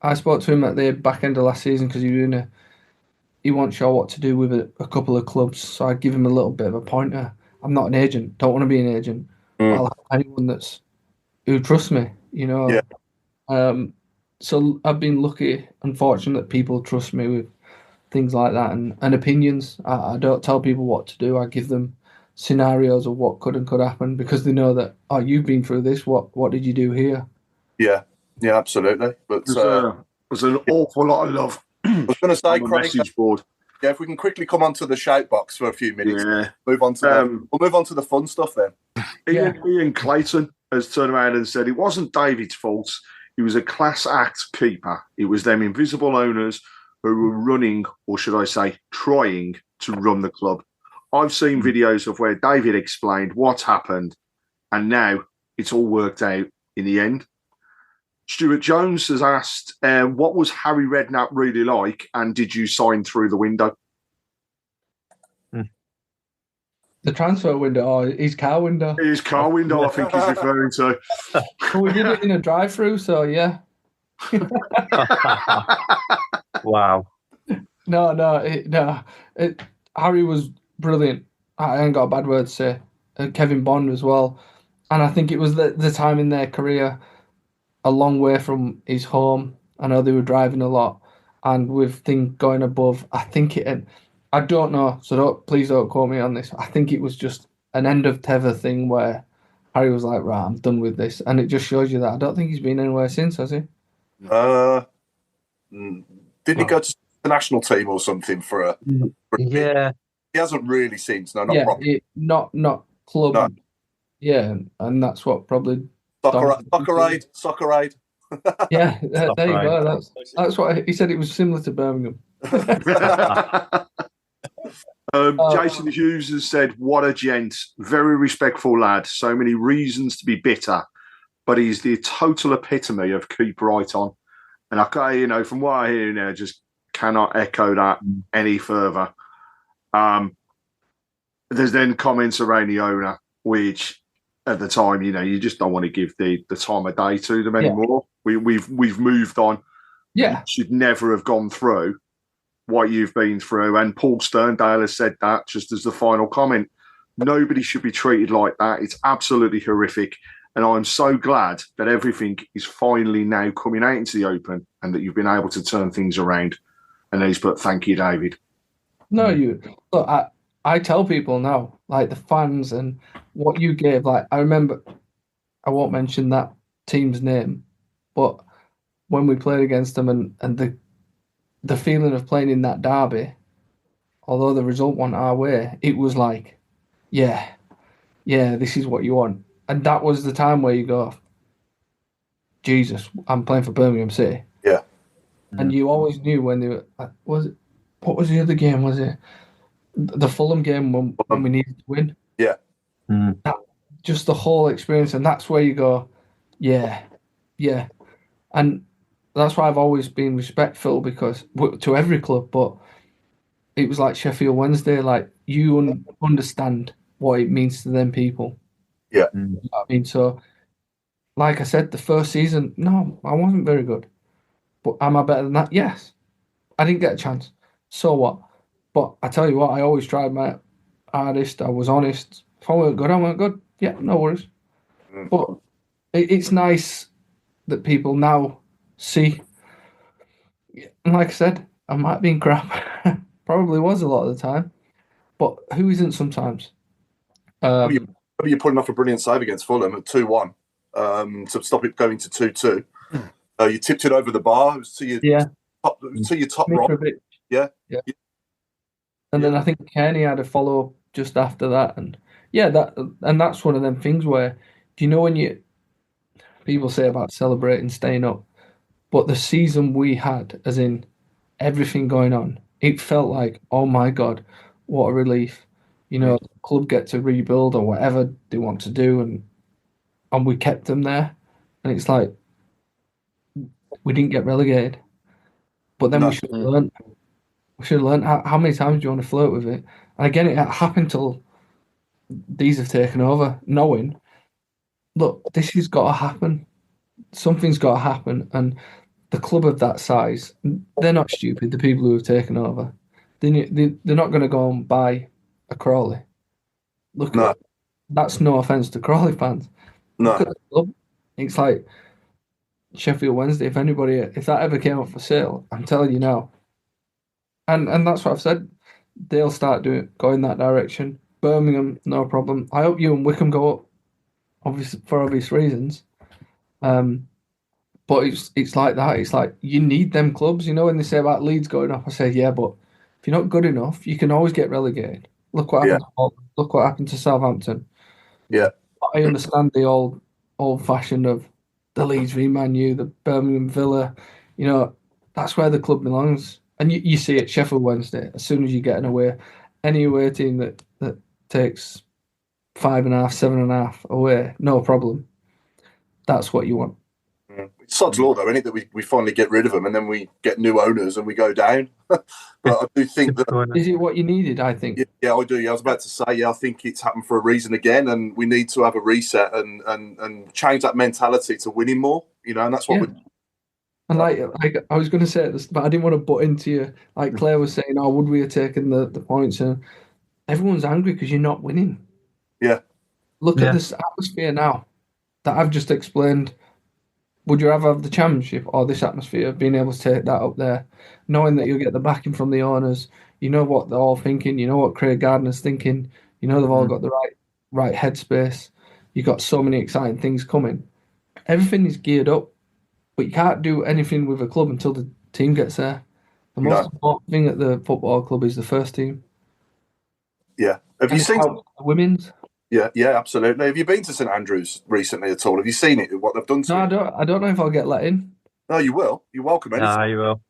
I spoke to him at the back end of last season because he wasn't sure what to do with a couple of clubs, so I'd give him a little bit of a pointer. I'm not an agent, don't want to be an agent. But I'll have anyone who trusts me, you know. Yeah. So I've been lucky and fortunate that people trust me with things like that and opinions. I don't tell people what to do. I give them scenarios of what could and could happen, because they know that, oh, you've been through this. What did you do here? Yeah, absolutely. But there's an awful lot of love. I was going to say, message board. Yeah, if we can quickly come onto the shout box for a few minutes, move on to we'll move on to the fun stuff then. Ian Clayton has turned around and said it wasn't David's fault. He was a class act keeper. It was them invisible owners who were running, or should I say, trying to run the club. I've seen videos of where David explained what happened, and now it's all worked out in the end. Stuart Jones has asked, what was Harry Redknapp really like, and did you sign through the window? The transfer window, or his car window? His car window, I think he's referring to. Well, we did it in a drive-through, so yeah. Wow. No. Harry was brilliant. I ain't got a bad word to say. And Kevin Bond as well. And I think it was the time in their career, a long way from his home. I know they were driving a lot, and with things going above, I think I don't know, so please don't quote me on this. I think it was just an end of tether thing where Harry was like, right, I'm done with this. And it just shows you that I don't think he's been anywhere since, has he? Didn't he go to the national team or something for a Yeah. He hasn't really since, no, not club. No. Yeah, and that's what probably Soccer aid. Yeah, there you go. That's what he said. It was similar to Birmingham. Jason Hughes has said, what a gent, very respectful lad, so many reasons to be bitter, but he's the total epitome of keep right on. And I from what I hear now, just cannot echo that any further. There's then comments around the owner, which at the time, you just don't want to give the time of day to them anymore. Yeah. We've moved on. Yeah, you should never have gone through what you've been through. And Paul Sterndale has said that just as the final comment. Nobody should be treated like that. It's absolutely horrific. And I'm so glad that everything is finally now coming out into the open and that you've been able to turn things around. And he's put, thank you, David. No, look, I tell people now, like the fans and what you gave, like I remember, I won't mention that team's name, but when we played against them and the feeling of playing in that derby, although the result went our way, it was like, yeah, this is what you want. And that was the time where you go, Jesus, I'm playing for Birmingham City. Yeah. And you always knew when they were, what was the other game? Was it the Fulham game when we needed to win? Yeah. Just the whole experience. And that's where you go, yeah. And that's why I've always been respectful to every club, but it was like Sheffield Wednesday, like you understand what it means to them people. Yeah. You know what I mean? So, like I said, the first season, no, I wasn't very good. But am I better than that? Yes. I didn't get a chance. So what? But I tell you what, I always tried my hardest. I was honest. If I weren't good, I weren't good. Yeah, no worries. But it's nice that people now see. And like I said, I might be in crap. Probably was a lot of the time. But who isn't sometimes? You're pulling off a brilliant save against Fulham at 2-1 to stop it going to 2-2. You tipped it over the bar. It was to your top right. Yeah. And then I think Kearney had a follow-up just after that. And that's one of them things where, do you know when people say about celebrating staying up, but the season we had, as in everything going on, it felt like, oh my God, what a relief. The club get to rebuild or whatever they want to do, and we kept them there. And it's like, we didn't get relegated. But then we should have learned. We should have learned how many times do you want to flirt with it? And again, it happened till these have taken over, knowing, look, this has got to happen. Something's got to happen. And the club of that size, they're not stupid, the people who have taken over. They're not going to go and buy a Crawley. That's no offence to Crawley fans. Look at the club. It's like Sheffield Wednesday. If that ever came up for sale, I'm telling you now. And that's what I've said. They'll start going that direction. Birmingham, no problem. I hope you and Wickham go up, obviously for obvious reasons. But it's like that. It's like you need them clubs. When they say about Leeds going up, I say, yeah, but if you're not good enough, you can always get relegated. Look what happened. Look what happened to Southampton. Yeah, I understand the old fashioned of the Leeds v Man U, the Birmingham Villa. That's where the club belongs. And you see it, Sheffield Wednesday. As soon as you get any away team that takes 5.5, 7.5 away, no problem. That's what you want. It's sod's law, though, isn't it, that we finally get rid of them and then we get new owners and we go down. But I do think that... Is it what you needed, I think? Yeah, I do. Yeah, I was about to say, I think it's happened for a reason again, and we need to have a reset and change that mentality to winning more, and that's what we're... And like I was going to say this, but I didn't want to butt into you. Like Claire was saying, would we have taken the points? And everyone's angry because you're not winning. Yeah. Look at this atmosphere now that I've just explained. Would you rather have the championship or this atmosphere of being able to take that up there, knowing that you'll get the backing from the owners? You know what they're all thinking. You know what Craig Gardner's thinking. They've all got the right headspace. You've got so many exciting things coming. Everything is geared up. But you can't do anything with a club until the team gets there. The most important thing at the football club is the first team. Yeah. Have you seen the women's? Yeah, absolutely. Have you been to St Andrews recently at all? Have you seen it? What they've done to it? I don't know if I'll get let in. No, you will. You're welcome. You will.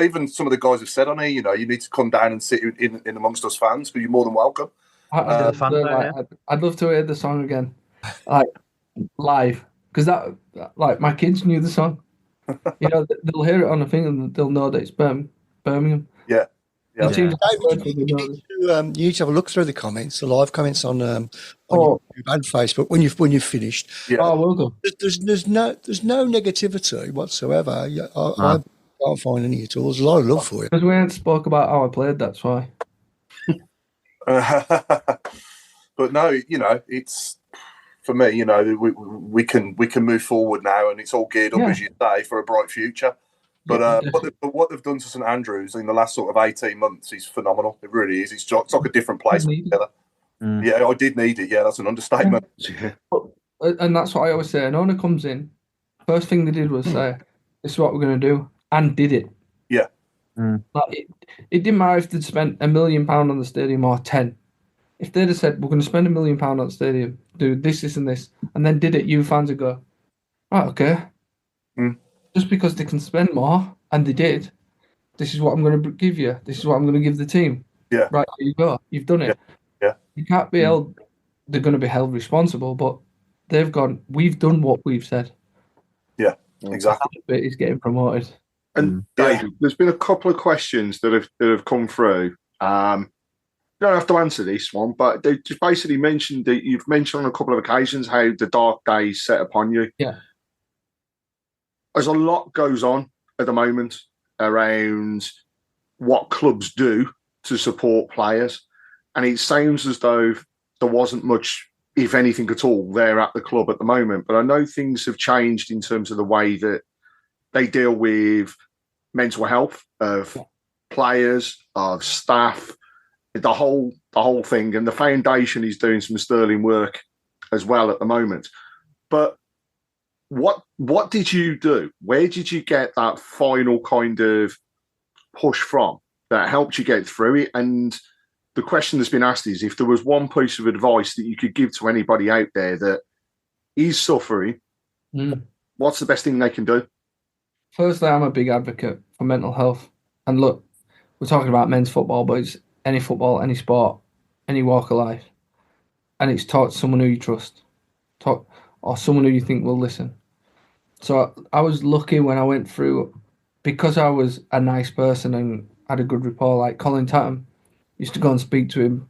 Even some of the guys have said on here, you need to come down and sit in amongst us fans, but you're more than welcome. I'd love to hear the song again, like live. Because my kids knew the song. They'll hear it on a thing and they'll know that it's Birmingham. Yeah. David, you need to have a look through the comments, the live comments on YouTube and Facebook when you've finished. Yeah. Oh, well done. There's no negativity whatsoever. I can't find any at all. There's a lot of love for you. Because we hadn't spoke about how I played, that's why. But no, it's... For me, we can move forward now, and it's all geared up, as you say, for a bright future. But what they've done to St Andrews in the last sort of 18 months is phenomenal. It really is. It's like a different place together. Yeah, I did need it. Yeah, that's an understatement. Yeah. And that's what I always say. An owner comes in, first thing they did was say, "This is what we're going to do," and did it. Yeah. Like it didn't matter if they'd spent £1 million on the stadium or 10. If they'd have said, we're going to spend £1 million on the stadium, do this, and this, and then did it, you fans would go, right, okay. Just because they can spend more, and they did, this is what I'm going to give you. This is what I'm going to give the team. Yeah. Right, here you go. You've done it. Yeah. You can't be held, they're going to be held responsible, but they've gone, we've done what we've said. Yeah, exactly. That bit is getting promoted. And David, there's been a couple of questions that have come through. You don't have to answer this one, but they just basically mentioned that you've mentioned on a couple of occasions how the dark days set upon you. Yeah. There's a lot goes on at the moment around what clubs do to support players. And it sounds as though there wasn't much if anything at all, there at the club at the moment. But I know things have changed in terms of the way that they deal with mental health of players, of staff, the whole thing. And the foundation is doing some sterling work as well at the moment. But what did you do? Where did you get that final kind of push from that helped you get through it? And the question that's been asked is, if there was one piece of advice that you could give to anybody out there that is suffering, what's the best thing they can do? Firstly, I'm a big advocate for mental health. And look, we're talking about men's football, but it's any football, any sport, any walk of life. And it's talk to someone who you trust, or someone who you think will listen. So I was lucky when I went through, because I was a nice person and had a good rapport, like Colin Tatum. Used to go and speak to him.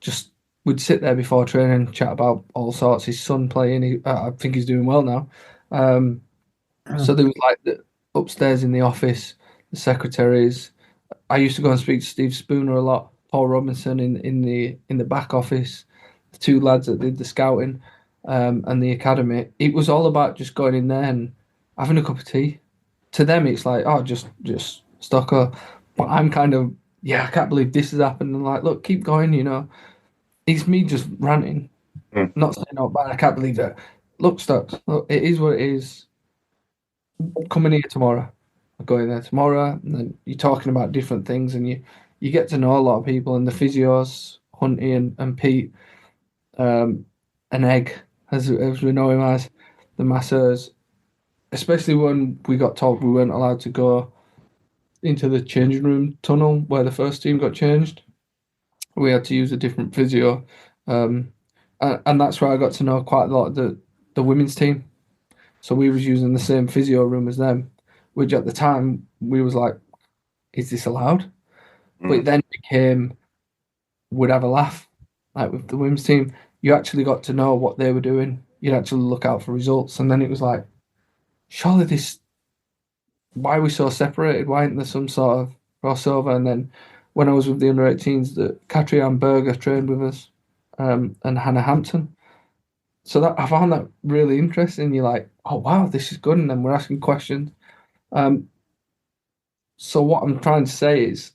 Just would sit there before training, chat about all sorts. His son playing. I think he's doing well now. So there was like upstairs in the office, the secretaries. I used to go and speak to Steve Spooner a lot. Paul Robinson in the back office. The two lads that did the scouting and the academy. It was all about just going in there and having a cup of tea. To them, it's like, oh, just stucker. But I'm kind of, I can't believe this has happened. And like, look, keep going, It's me just ranting, not saying, oh, but I can't believe that. Look, Stokes, look, it is what it is. Come in here tomorrow. I'm going there tomorrow. And then you're talking about different things and you get to know a lot of people, and the physios, Hunty and Pete, and Egg, as we know him as, the masseurs, especially when we got told we weren't allowed to go into the changing room tunnel where the first team got changed. We had to use a different physio. And that's where I got to know quite a lot of the women's team. So we was using the same physio room as them, which at the time we was like, is this allowed? But it then became, we'd have a laugh. Like with the women's team, you actually got to know what they were doing. You'd actually look out for results. And then it was like, surely why are we so separated? Why isn't there some sort of crossover? And then when I was with the under-18s, Catrianne Berger trained with us, and Hannah Hampton. So that I found that really interesting. You're like, oh, wow, this is good. And then we're asking questions. So what I'm trying to say is,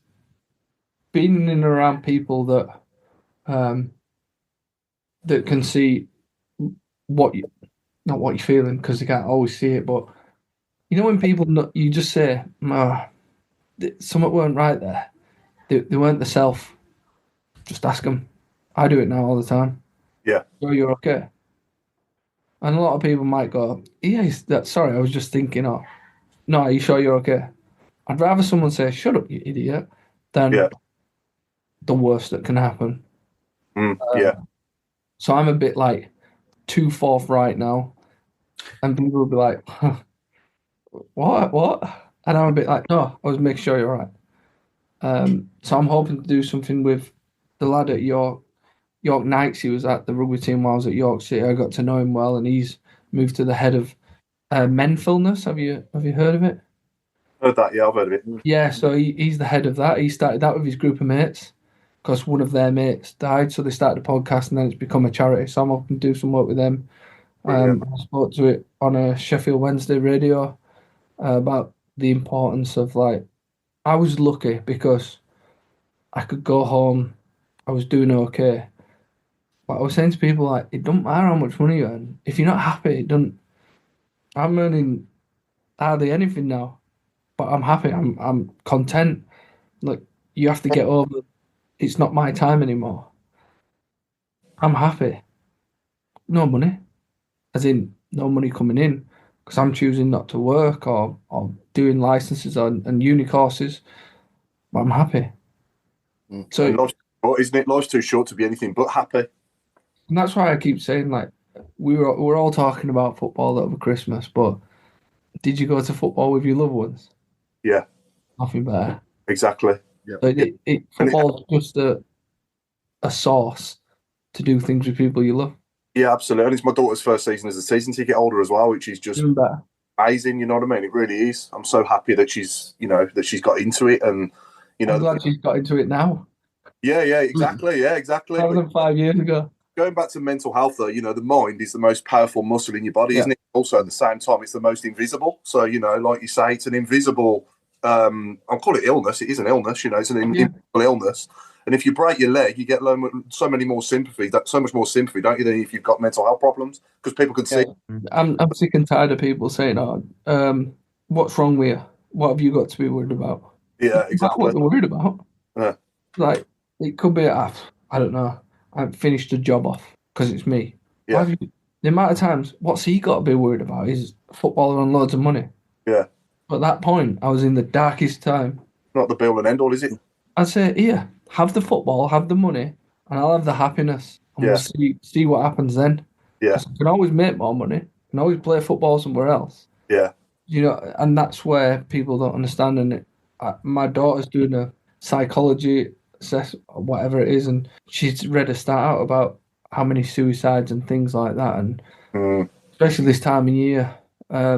being in and around people that can see not what you're feeling, because they can't always see it, but when people, you just say, something weren't right there. They weren't the self. Just ask them. I do it now all the time. Yeah. So you're okay. And a lot of people might go, sorry, I was just thinking, no, are you sure you're okay? I'd rather someone say, shut up, you idiot, than the worst that can happen. So I'm a bit like too forthright now. And people will be like, what? And I'm a bit like, no, I was making sure you're right. So I'm hoping to do something with the lad at York Knights. He was at the rugby team while I was at York City. I got to know him well, and he's moved to the head of Menfulness. Have you heard of it? Heard that, yeah, I've heard of it. Yeah, so he's the head of that. He started that with his group of mates because one of their mates died, so they started a podcast, and then it's become a charity. So I'm hoping to do some work with them. I spoke to it on a Sheffield Wednesday radio about the importance of, like, I was lucky because I could go home, I was doing okay. But I was saying to people, like, it doesn't matter how much money you earn. If you're not happy, it doesn't. I'm earning hardly anything now, but I'm happy. I'm content. Like, you have to get over, it's not my time anymore. I'm happy. No money. As in, no money coming in, because I'm choosing not to work or doing licenses and uni courses, but I'm happy. So, isn't it? Life's too short to be anything but happy. And that's why I keep saying, like, we're all talking about football over Christmas, but did you go to football with your loved ones? Yeah. Nothing better. Exactly. Yeah. So football's just a source to do things with people you love. Yeah, absolutely. And it's my daughter's first season as a season ticket holder as well, which is just amazing. You know what I mean? It really is. I'm so happy that she's got into it, and I'm glad she's got into it now. Yeah, exactly. Yeah, exactly. Rather than 5 years ago. going back to mental health, though, the mind is the most powerful muscle in your body, isn't it? Also, at the same time, it's the most invisible. So, like you say, it's an invisible, I'll call it illness. It is an illness, it's an invisible illness. And if you break your leg, you get so much more sympathy, don't you, than if you've got mental health problems, because people can see. I'm sick and tired of people saying, what's wrong with you? What have you got to be worried about? Yeah, exactly. That's what they're worried about. Yeah. Like, it could be, I don't know, I've finished a job off because it's me. Yeah. The amount of times, what's he got to be worried about? He's a footballer on loads of money. Yeah. But at that point, I was in the darkest time. Not the be all and end all, is it? I'd say, here, have the football, have the money, and I'll have the happiness. And we'll see what happens then. Yeah. I can always make more money. I can always play football somewhere else. Yeah. And that's where people don't understand. And my daughter's doing a psychology assess, or whatever it is, and she's read a stat out about how many suicides and things like that. And especially this time of year, I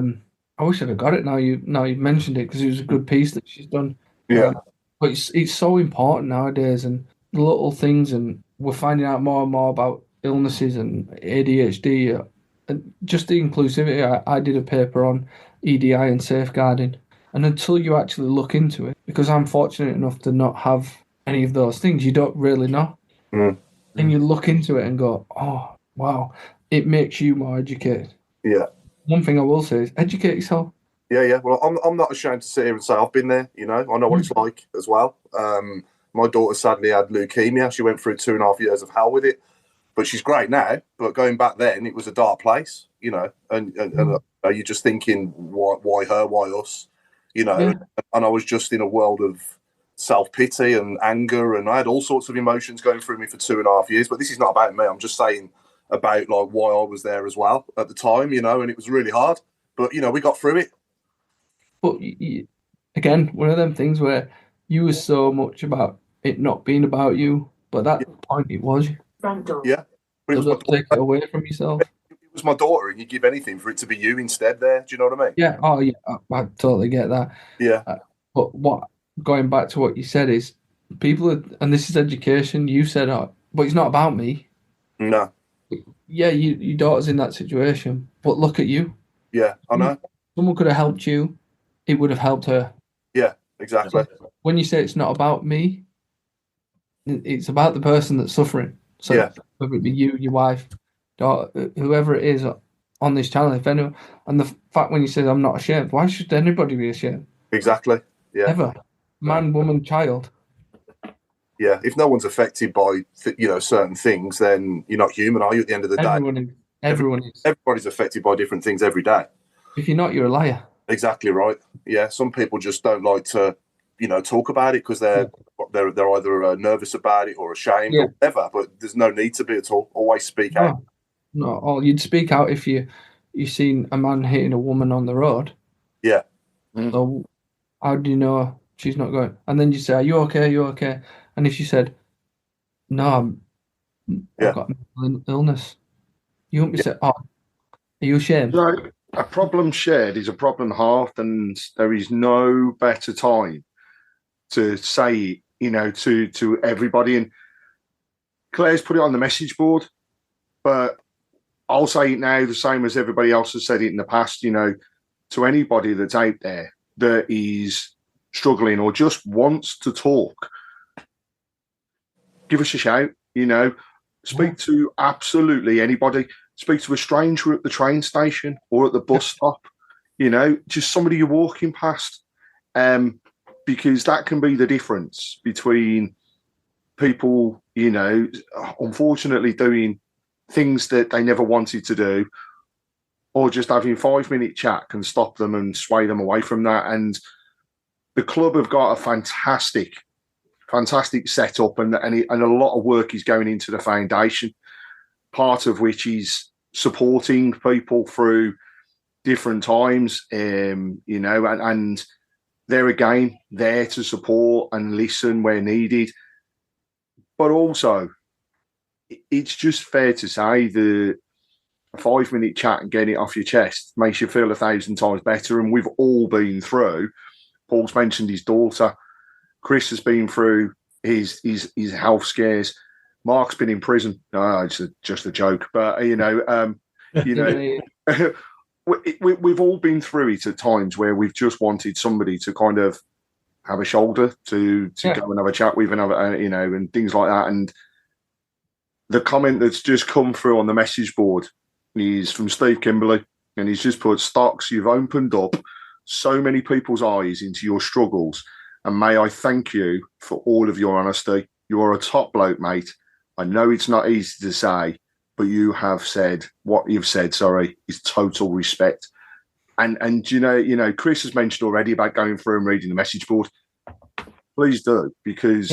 wish I'd have got it now you've mentioned it, because it was a good piece that she's done. Yeah. But it's so important nowadays, and the little things, and we're finding out more and more about illnesses and ADHD, and just the inclusivity. I did a paper on EDI and safeguarding, and until you actually look into it, because I'm fortunate enough to not have any of those things, you don't really know. And you look into it and go, oh, wow, it makes you more educated. Yeah. One thing I will say is educate yourself. Yeah. Well, I'm not ashamed to sit here and say I've been there, I know what it's like as well. My daughter sadly had leukemia. She went through 2.5 years of hell with it, but she's great now. But going back then, it was a dark place, and you're just thinking, why her, why us, and I was just in a world of self-pity and anger, and I had all sorts of emotions going through me for 2.5 years. But this is not about me. I'm just saying about like why I was there as well at the time, and it was really hard. But, we got through it. But again, one of them things where you were so much about it not being about you, but at that point it was. Yeah. But it was take it away from yourself. It was my daughter, and you give anything for it to be you instead there. Do you know what I mean? Yeah. Oh, yeah. I totally get that. Yeah. But going back to what you said is, people, and this is education, you said, but it's not about me. No. Yeah, your daughter's in that situation, but look at you. Yeah, I know. Someone could have helped you. It would have helped her. Yeah, exactly. So when you say it's not about me, it's about the person that's suffering. So whether it be you, your wife, daughter, whoever it is on this channel, if anyone, and the fact when you say I'm not ashamed, why should anybody be ashamed? Exactly. Yeah. Ever. Man, woman, child. Yeah. If no one's affected by certain things, then you're not human, are you? At the end of the day, everyone is. Everybody's affected by different things every day. If you're not, you're a liar. Exactly right. Yeah. Some people just don't like to, talk about it because they're either nervous about it or ashamed or whatever. But there's no need to be at all. Always speak out. No, you'd speak out if you seen a man hitting a woman on the road. Yeah. So how do you know she's not going? And then you say, "Are you okay? Are you okay?" And if she said, "No, I've got mental illness," you won't be saying, "Oh, are you ashamed?" No, a problem shared is a problem halved, and there is no better time to say, to everybody. And Claire's put it on the message board, but I'll say it now the same as everybody else has said it in the past, to anybody that's out there that is struggling or just wants to talk, give us a shout, speak to absolutely anybody. Speak to a stranger at the train station or at the bus stop, just somebody you're walking past, because that can be the difference between people, unfortunately doing things that they never wanted to do, or just having 5-minute chat can stop them and sway them away from that. And the club have got a fantastic setup, and a lot of work is going into the foundation, part of which is supporting people through different times, and they're again there to support and listen where needed. But also, it's just fair to say the 5-minute chat and getting it off your chest makes you feel 1,000 times better. And we've all been through. Paul's mentioned his daughter. Chris has been through his health scares. Mark's been in prison. No, it's just a joke. But, we've all been through it at times where we've just wanted somebody to kind of have a shoulder to go and have a chat with and have, and things like that. And the comment that's just come through on the message board is from Steve Kimberley. And he's just put, Stocks, you've opened up so many people's eyes into your struggles. And may I thank you for all of your honesty. You are a top bloke, mate. I know it's not easy to say, but you have said what you've said, is total respect. And Chris has mentioned already about going through and reading the message board. Please do, because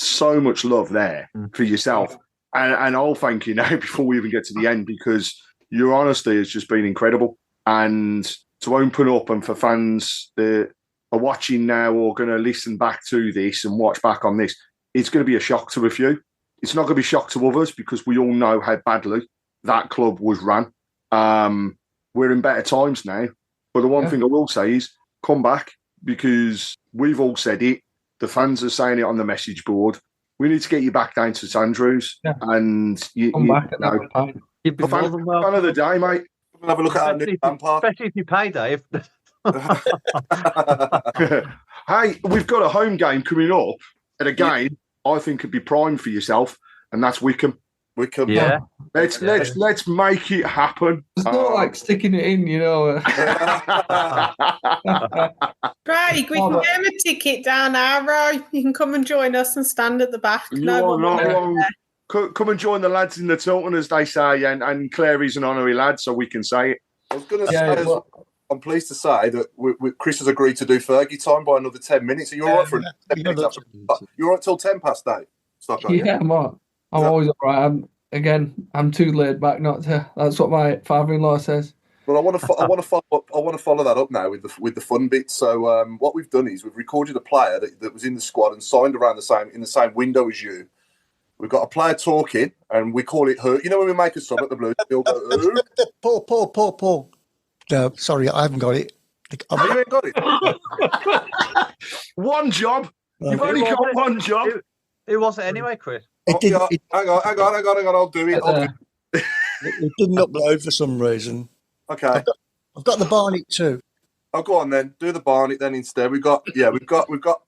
so much love there for yourself. And I'll thank you now before we even get to the end, because your honesty has just been incredible. And to open up, and for fans that are watching now or going to listen back to this and watch back on this, it's going to be a shock to a few. It's not going to be a shock to others, because we all know how badly that club was run. We're in better times now. But the one thing I will say is come back, because we've all said it. The fans are saying it on the message board. We need to get you back down to St Andrews. Yeah. And come back at that time. You'd be fan of the day, mate. Have a look at our new Lampard. Especially if you pay, Dave. Hey, we've got a home game coming up, and again, I think it'd be prime for yourself, and that's Wickham. Yeah. Let's make it happen. It's not like sticking it in, Craig, we can get him a ticket down our row. You can come and join us and stand at the back. Come and join the lads in the Tilton, as they say, and Clary's an honorary lad, so we can say it. I was going to say, I'm pleased to say that Chris has agreed to do Fergie time by another 10 minutes. Are you all right for 10 minutes? You're all right till 10 past 8? I'm all right. I'm always all right. I'm too laid back not to. That's what my father-in-law says. Well, I want to follow that up now with the fun bit. So what we've done is we've recorded a player that was in the squad and signed around in the same window as you. We've got a player talking, and we call it "who." You know when we make a sub at the Blues, we all go "who." Paul. No, sorry, I haven't got it. You ain't got it. One job. You've only got one job. Who was it anyway, Chris? Hang on. I'll do it. It didn't upload for some reason. Okay. I've got the Barnet too. Oh, go on then. Do the Barnet then instead. We've got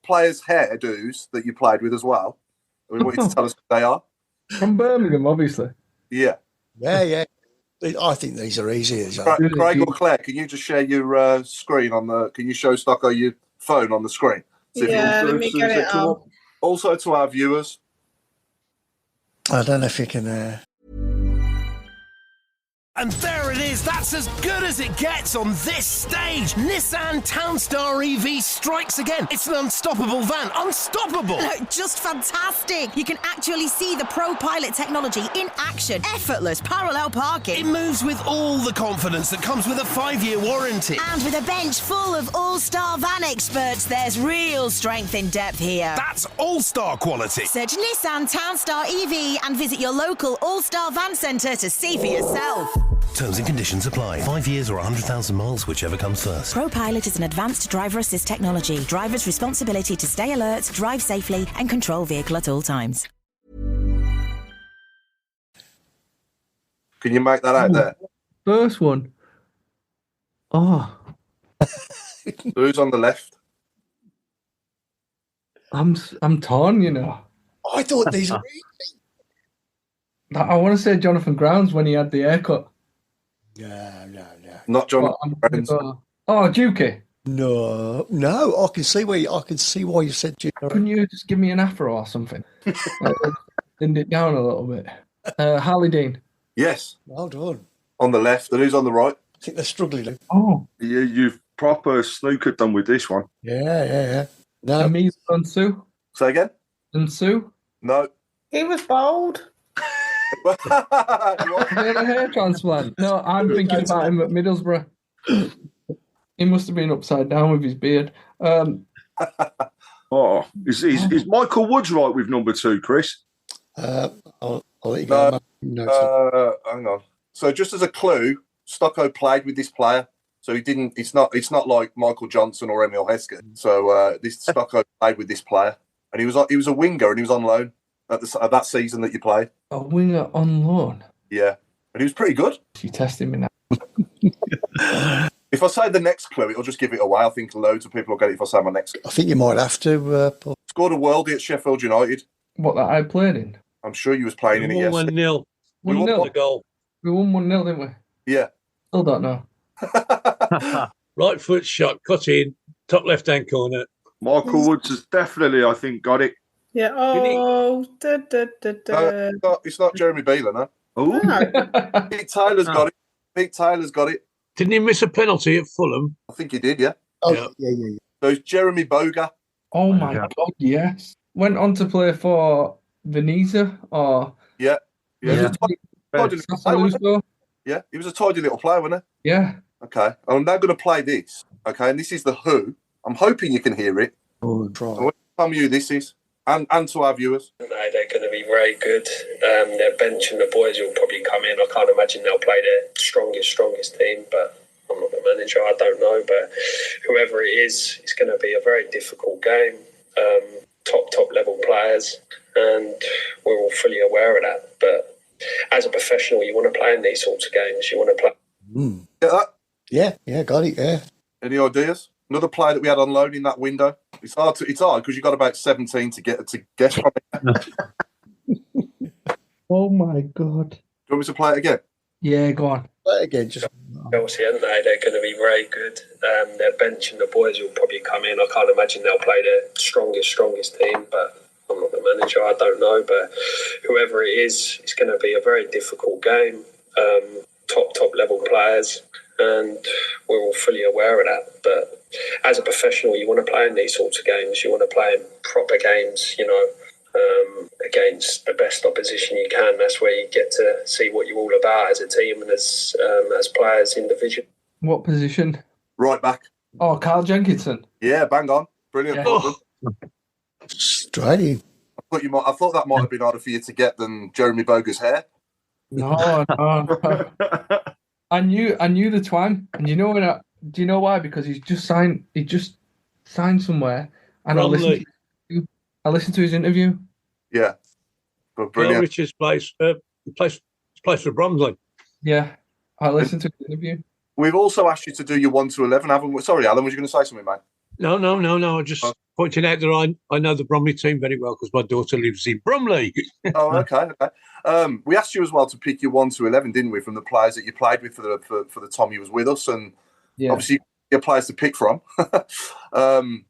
players' hairdos that you played with as well. We want you to tell us what they are. From Birmingham, obviously. Yeah. Yeah. I think these are easy. Craig or Claire, can you just share your screen can you show Stocko your phone on the screen? Let me get it up. Also to our viewers. I don't know if you can... And there it is, that's as good as it gets on this stage. Nissan Townstar EV strikes again. It's an unstoppable van, unstoppable. Just fantastic. You can actually see the Pro Pilot technology in action. Effortless parallel parking. It moves with all the confidence that comes with a 5-year warranty. And with a bench full of all-star van experts, there's real strength in depth here. That's all-star quality. Search Nissan Townstar EV and visit your local all-star van centre to see for yourself. Terms and conditions apply. 5 years or 100,000 miles, whichever comes first. ProPilot is an advanced driver assist technology. Driver's responsibility to stay alert, drive safely, and control vehicle at all times. Can you make that out there? First one. Oh. Who's on the left? I'm torn, I thought these were easy. I want to say Jonathan Grounds when he had the haircut. No. Not Jonathan Grounds. Dukey. No. I can see why you said Dukey. Couldn't you just give me an afro or something? Thinned it down a little bit. Harley Dean. Yes. Well done. On the left, and who's on the right? I think they're struggling. Oh. Yeah, you've proper snookered them with this one. Yeah. No. Amis Unsu. Say again? Unsu? No. He was bold. He had a hair transplant. No, I'm thinking about him at Middlesbrough. He must have been upside down with his beard. Is Michael Woods right with number 2, Chris? I'll let you go. Hang on. So just as a clue, Stocko played with this player. So he didn't. It's not like Michael Johnson or Emil Hesketh. So this Stocko played with this player, and he was a winger, and he was on loan. at that season that you played. A winger on loan. Yeah, and he was pretty good. You're testing me now. If I say the next clue, it'll just give it away. I think loads of people will get it if I say my next. I think you might have to, Paul. Scored a worldie at Sheffield United. What, that I played in? I'm sure you was playing in it. We Yes. won 1-0. We We won won the goal. We won 1-0, didn't we? Yeah. Still don't know. Right foot shot, cut in, top left-hand corner. Michael Woods has definitely, I think, got it. Yeah. Oh, It's not Jeremy Beeler, no. Oh, Pete Taylor's got it. Pete Taylor's got it. Didn't he miss a penalty at Fulham? I think he did, yeah. Oh, Yeah. yeah. So it's Jeremy Boga. Oh my God, yes. Went on to play for Veneza or Yeah. Yeah. He was a tidy little player, wasn't he? Sassuolo. Yeah. He was a tidy little player, wasn't Yeah. he? Okay. I'm now going to play this. Okay. And this is The Who. I'm hoping you can hear it. Oh, try. Tell me who this is. And to our viewers. No, they're going to be very good. Their bench and the boys will probably come in. I can't imagine they'll play their strongest team, but I'm not the manager. I don't know. But whoever it is, it's going to be a very difficult game. Top level players, and we're all fully aware of that. But as a professional, you want to play in these sorts of games. You want to play. Get that? Yeah, got it, yeah. Any ideas? Another player that we had on loan in that window. It's hard because you got about 17 to guess from it. Oh my God. Do you want me to play it again? Yeah, go on. Play it again, just. Chelsea, aren't they? They're going to be very good. Their bench and the boys will probably come in. I can't imagine they'll play their strongest team, but I'm not the manager. I don't know. But whoever it is, it's going to be a very difficult game. Top level players, and we're all fully aware of that. But as a professional, you want to play in these sorts of games. You want to play in proper games, against the best opposition you can. That's where you get to see what you're all about as a team and as players individually. What position? Right back. Oh, Carl Jenkinson. Yeah, bang on. Brilliant. Yeah. Oh. Straight. I thought that might have been harder for you to get than Jeremy Boga's hair. No. I knew the twang, and do you know why? Because he just signed somewhere, and I listened to his interview. Yeah, but brilliant. Richard's place, place for Bromley. Yeah, I listened to his interview. We've also asked you to do your 1 to 11, haven't we? Sorry, Alan, was you going to say something, mate? No. I'm just pointing out that I know the Bromley team very well because my daughter lives in Bromley. Oh, okay. We asked you as well to pick your 1 to 11, didn't we, from the players that you played with for the time you was with us, and obviously your players to pick from.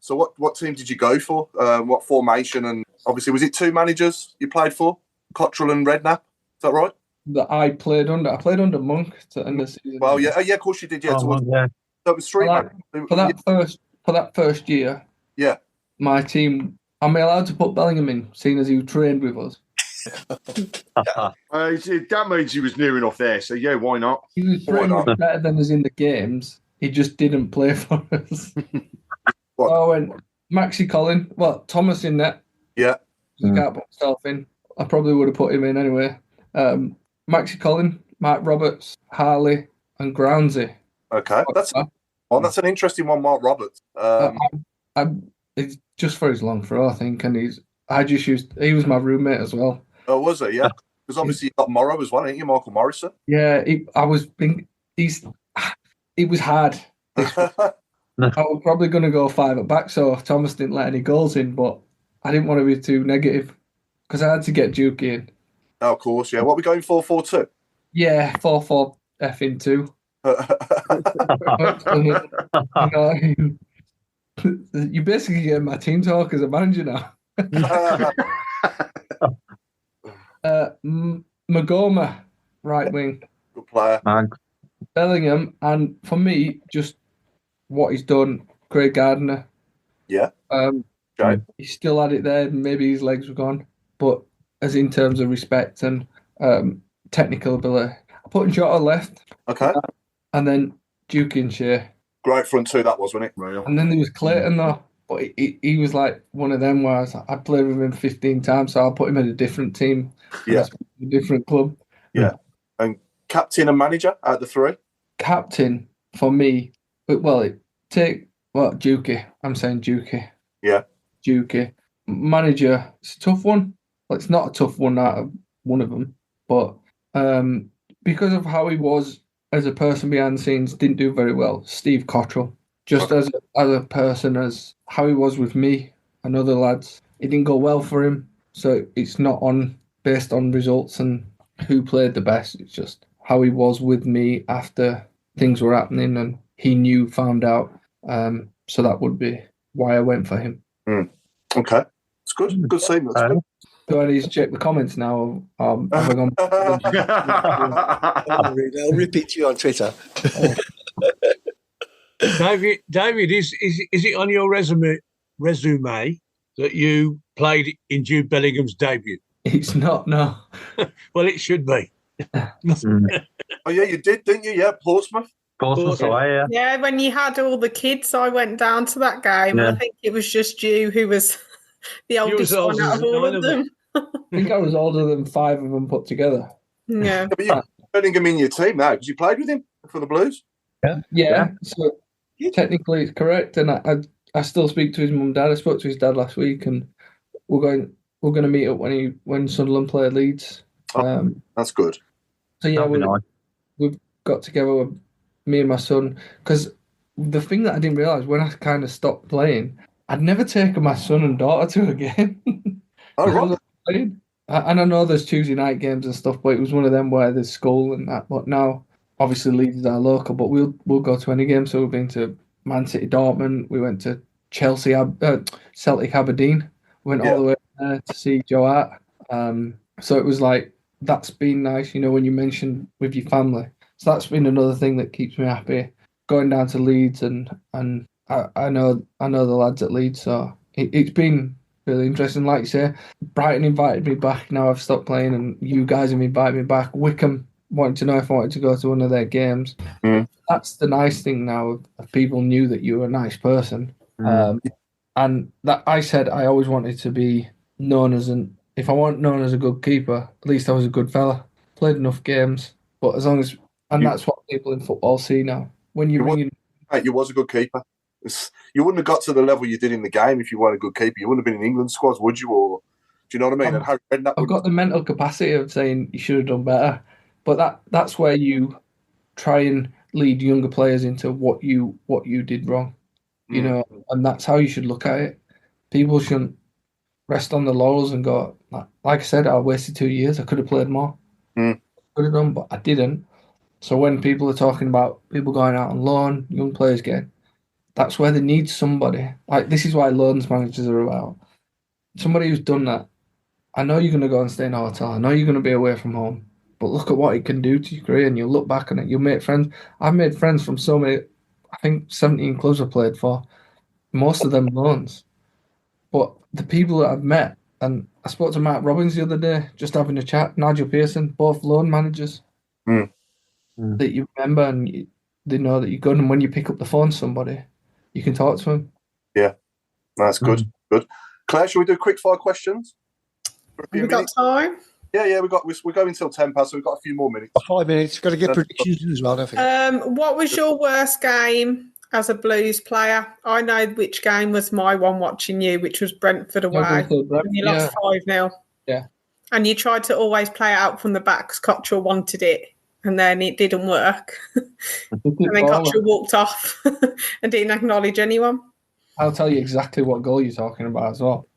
So what team did you go for? What formation? And obviously, was it 2 managers you played for? Cottrell and Redknapp? Is that right? That I played under Monk to end the season. Well, yeah, of course you did. Yeah, So it was 3 for that first year. Yeah, my team. Am I allowed to put Bellingham in, seeing as he trained with us? That means he was near enough there, so yeah, why not? He was pretty much better than us in the games. He just didn't play for us. I went Maxi Collin. Well, Thomas in net. Yeah. He can't put himself in. I probably would have put him in anyway. Maxi Collin, Mark Roberts, Harley, and Groundsy. Okay, that's an interesting one, Mark Roberts. It's just for his long throw, I think, and he was my roommate as well. Oh, was he? Yeah, because obviously you got Morrow as well, ain't you, Michael Morrison? Yeah, it was hard. I was probably going to go 5 at back, so Thomas didn't let any goals in, but I didn't want to be too negative because I had to get Duke in. Oh, of course, yeah. What are we going 4-4-2? Yeah, 4-4 effing 2. You basically get my team talk as a manager now. Magoma, right wing. Good player. Bellingham, and for me, just what he's done, Craig Gardner. Yeah. He still had it there, maybe his legs were gone, but as in terms of respect and technical ability. I put Jota left. Okay. And then Duke and Shea. Great front 2 that was, wasn't it? Right. And then there was Clayton though, but he was like one of them where I played with him 15 times, so I'll put him in a different team. Yeah. A different club. Yeah. And captain and manager out of the 3? Captain for me, Dukey. I'm saying Dukey. Yeah. Dukey. Manager, it's a tough one. Well, it's not a tough one out of one of them, but because of how he was as a person behind the scenes, didn't do very well. Steve Cottrell, just as a person, as how he was with me and other lads, it didn't go well for him. So it's not based on results and who played the best. It's just how he was with me after things were happening and he found out. So that would be why I went for him. Okay, it's good. Good scene. That's good. Do I need to check the comments now? Have I gone? I'll repeat to you on Twitter. David, is it on your resume that you played in Jude Bellingham's debut? It's not, no. Well, it should be. Oh yeah, you did, didn't you? Yeah, Portsmouth. Yeah. Yeah, when you had all the kids, I went down to that game. Yeah. I think it was just you who was the oldest one out of all of them. I think I was older than 5 of them put together. Yeah. But you're putting him in your team now because you played with him for the Blues. Yeah. So technically it's correct, and I still speak to his mum and dad. I spoke to his dad last week, and we're going to meet up when Sunderland play Leeds. That's good. So yeah, we've got together with me and my son, because the thing that I didn't realise when I kind of stopped playing, I'd never taken my son and daughter to a game. Oh, right. And I know there's Tuesday night games and stuff, but it was one of them where there's school and that. But now, obviously, Leeds is our local, but we'll go to any game. So we've been to Man City, Dortmund. We went to Chelsea, Celtic, Aberdeen. We went all the way there to see Joe Hart. So it was like, that's been nice, when you mentioned with your family. So that's been another thing that keeps me happy. Going down to Leeds and I know the lads at Leeds, so it's been really interesting. Like you say, Brighton invited me back. Now I've stopped playing, and you guys have invited me back. Wickham wanted to know if I wanted to go to one of their games. That's the nice thing now. If people knew that you were a nice person, and that I said I always wanted to be known as if I weren't known as a good keeper, at least I was a good fella. Played enough games, but as long as that's what people in football see now. When you ring in, you was a good keeper. You wouldn't have got to the level you did in the game if you weren't a good keeper. You wouldn't have been in England squads, would you? Or do you know what I mean? I've got the mental capacity of saying you should have done better, but that's where you try and lead younger players into what you did wrong, and that's how you should look at it. People shouldn't rest on the laurels and go, like I said, I wasted 2 years. I could have played more. Could have done, but I didn't. So when people are talking about people going out on loan, young players getting, that's where they need somebody. Like, this is why loans managers are about. Somebody who's done that. I know you're going to go and stay in a hotel. I know you're going to be away from home. But look at what it can do to your career, and you'll look back on it. You'll make friends. I've made friends from so many, I think 17 clubs I've played for. Most of them loans. But the people that I've met, and I spoke to Mark Robbins the other day, just having a chat, Nigel Pearson, both loan managers. That you remember, and they know that you're good. And when you pick up the phone to somebody, you can talk to them. Yeah, that's good. Good. Claire, shall we do quick fire questions? Have we got time? Yeah, we're going until 10 past, so we've got a few more minutes. 5 minutes. Got to get predictions as well, don't forget. What was your worst game as a Blues player? I know which game was my one watching you, which was Brentford away. And you lost 5-0. Yeah. And you tried to always play it out from the back because Cottrell wanted it, and then it didn't work. And then Cottrell walked off and didn't acknowledge anyone. I'll tell you exactly what goal you're talking about as well.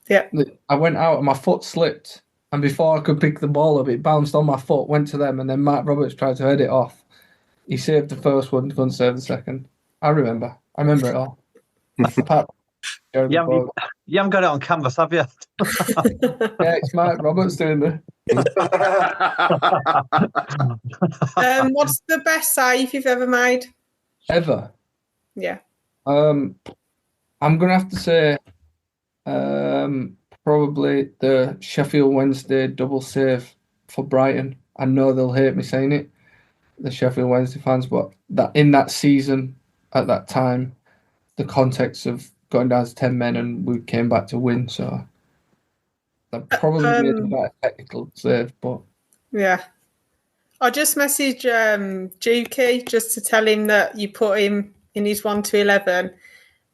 Yeah. I went out and my foot slipped, and before I could pick the ball up, it bounced on my foot, went to them, and then Matt Roberts tried to head it off. He saved the first one, couldn't save the second. I remember it all. You haven't got it on canvas, have you? Yeah, it's Matt Roberts doing it. What's the best save you've ever made? Ever? Yeah. I'm gonna have to say probably the Sheffield Wednesday double save for Brighton. I know they'll hate me saying it, the Sheffield Wednesday fans, but that in that season at that time, the context of going down to 10 men and we came back to win, so that probably made a better technical save, but yeah. I just messaged Juki just to tell him that you put him in his 1-11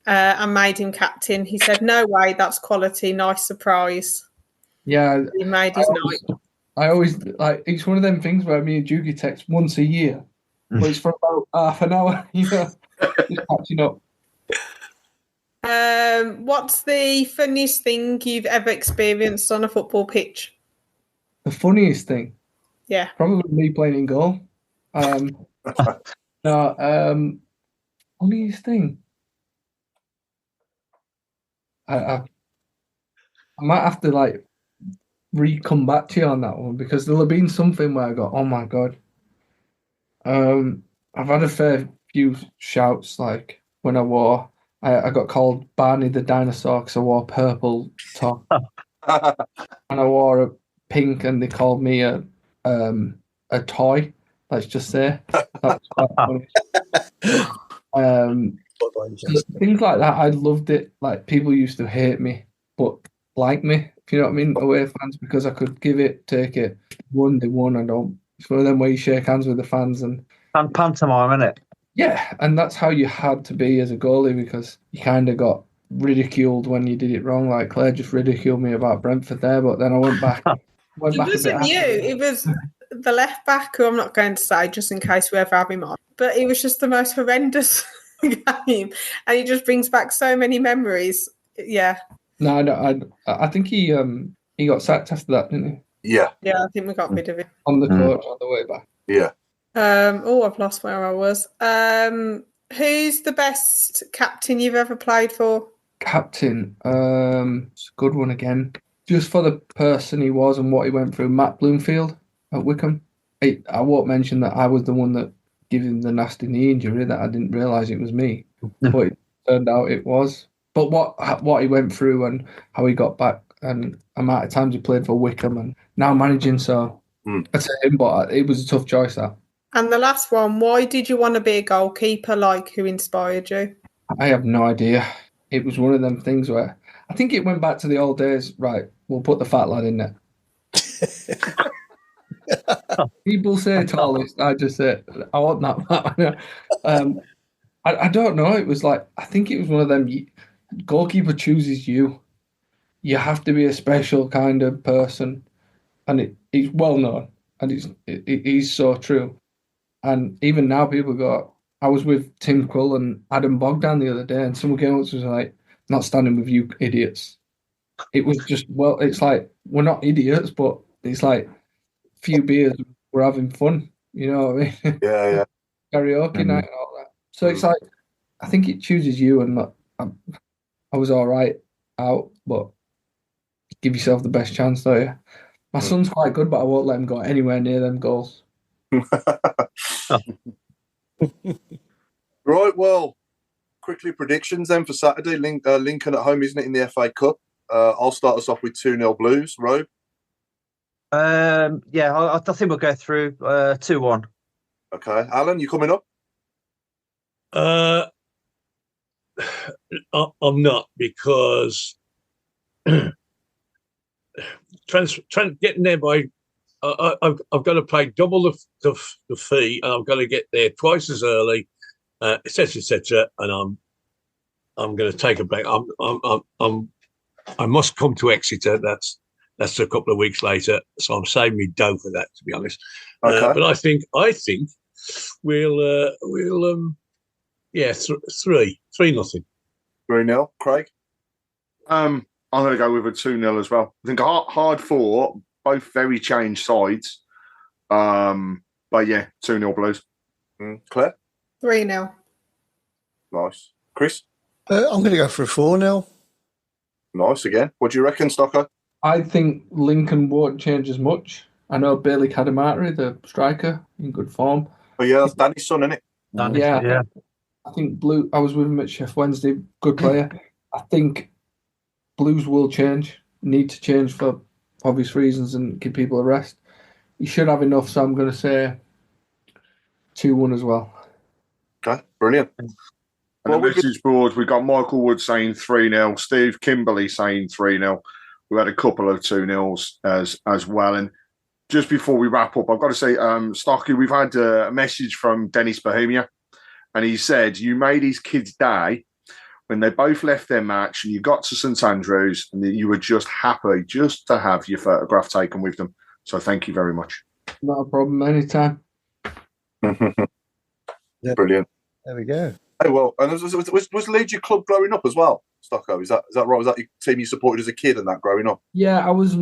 and made him captain. He said, "No way, that's quality. Nice surprise." Yeah, He made his night. I always like it's one of them things where me and Juki text once a year, but it's for about half an hour, just catching up. What's the funniest thing you've ever experienced on a football pitch? The funniest thing, Yeah, probably me playing in goal. Funniest thing. I might have to come back to you on that one because there'll have been something where I go, oh my god. I've had a fair few shouts like when I got called Barney the dinosaur because I wore purple top and I wore a pink and they called me a toy. Let's just say that was quite funny. Things like that, I loved it. Like people used to hate me, but like me, if you know what I mean. Away fans because I could give it, take it. They won. I don't. It's one of them where you shake hands with the fans and pantomime, isn't it? Yeah, and that's how you had to be as a goalie because you kind of got ridiculed when you did it wrong. Like Claire just ridiculed me about Brentford there, but then I went back. It wasn't you. It was the left back, who I'm not going to say just in case we ever have him on. But it was just the most horrendous game, and it just brings back so many memories. Yeah. No, I think he got sacked after that, didn't he? Yeah. Yeah, I think we got rid of him on the coach on the way back. Yeah. I've lost where I was. Who's the best captain you've ever played for? Captain, it's a good one again. Just for the person he was and what he went through, Matt Bloomfield at Wickham. I won't mention that I was the one that gave him the nasty knee injury, that I didn't realise it was me. But it turned out it was. But what he went through and how he got back and the amount of times he played for Wickham and now managing, so I'd say him, but it was a tough choice, that. And the last one, why did you want to be a goalkeeper? Like, who inspired you? I have no idea. It was one of them things where I think it went back to the old days. Right, we'll put the fat lad in there. People say tallest. I just say I want that. I don't know. It was like I think it was one of them. Goalkeeper chooses you. You have to be a special kind of person, and it's well known, and it is so true. And even now, people go. I was with Tim Quill and Adam Bogdan the other day, and someone came up to us like, "Not standing with you idiots." It was just it's like we're not idiots, but it's like few beers, we're having fun. You know what I mean? Yeah. Karaoke night and all that. So it's like I think it chooses you, and I was all right out, but give yourself the best chance, don't you? My son's quite good, but I won't let him go anywhere near them goals. Right, well, quickly predictions then for Saturday. Lincoln at home, isn't it, in the FA Cup? I'll start us off with 2-0 Blues. Robe? I think we'll go through 2-1. Okay. Alan, you coming up? I'm not, because getting there by I've got to pay double the fee, and I've got to get there twice as early, etc., and I'm going to take a break. I must come to Exeter. That's a couple of weeks later, so I'm saving me dough for that, to be honest. Okay. But I think we'll 3-0. 3-0. Craig? I'm going to go with a 2-0 as well. I think hard fought, both very changed sides. But yeah, 2-0 Blues. Claire? 3-0. Nice. Chris? I'm going to go for a 4-0. Nice again. What do you reckon, Stocko? I think Lincoln won't change as much. I know Bailey Cadamarteri, the striker, in good form. Oh yeah, that's Danny's son, isn't it? Yeah. I think I was with him at Chef Wednesday, good player. I think Blues will need to change for obvious reasons and give people a rest. He should have enough, so I'm going to say 2-1 as well. Okay, brilliant. And the message board, we've got Michael Wood saying 3-0, Steve Kimberley saying 3-0. We had a couple of 2-0s as well. And just before we wrap up, I've got to say, Stocky, we've had a message from Dennis Bohemia, and he said, you made his kid's day when they both left their match and you got to St Andrews and you were just happy just to have your photograph taken with them. So thank you very much. Not a problem. Anytime. Brilliant. There we go. Oh, well, and was Leeds your club growing up as well, Stocko? Is that right? Was that your team you supported as a kid and that growing up? Yeah, I was,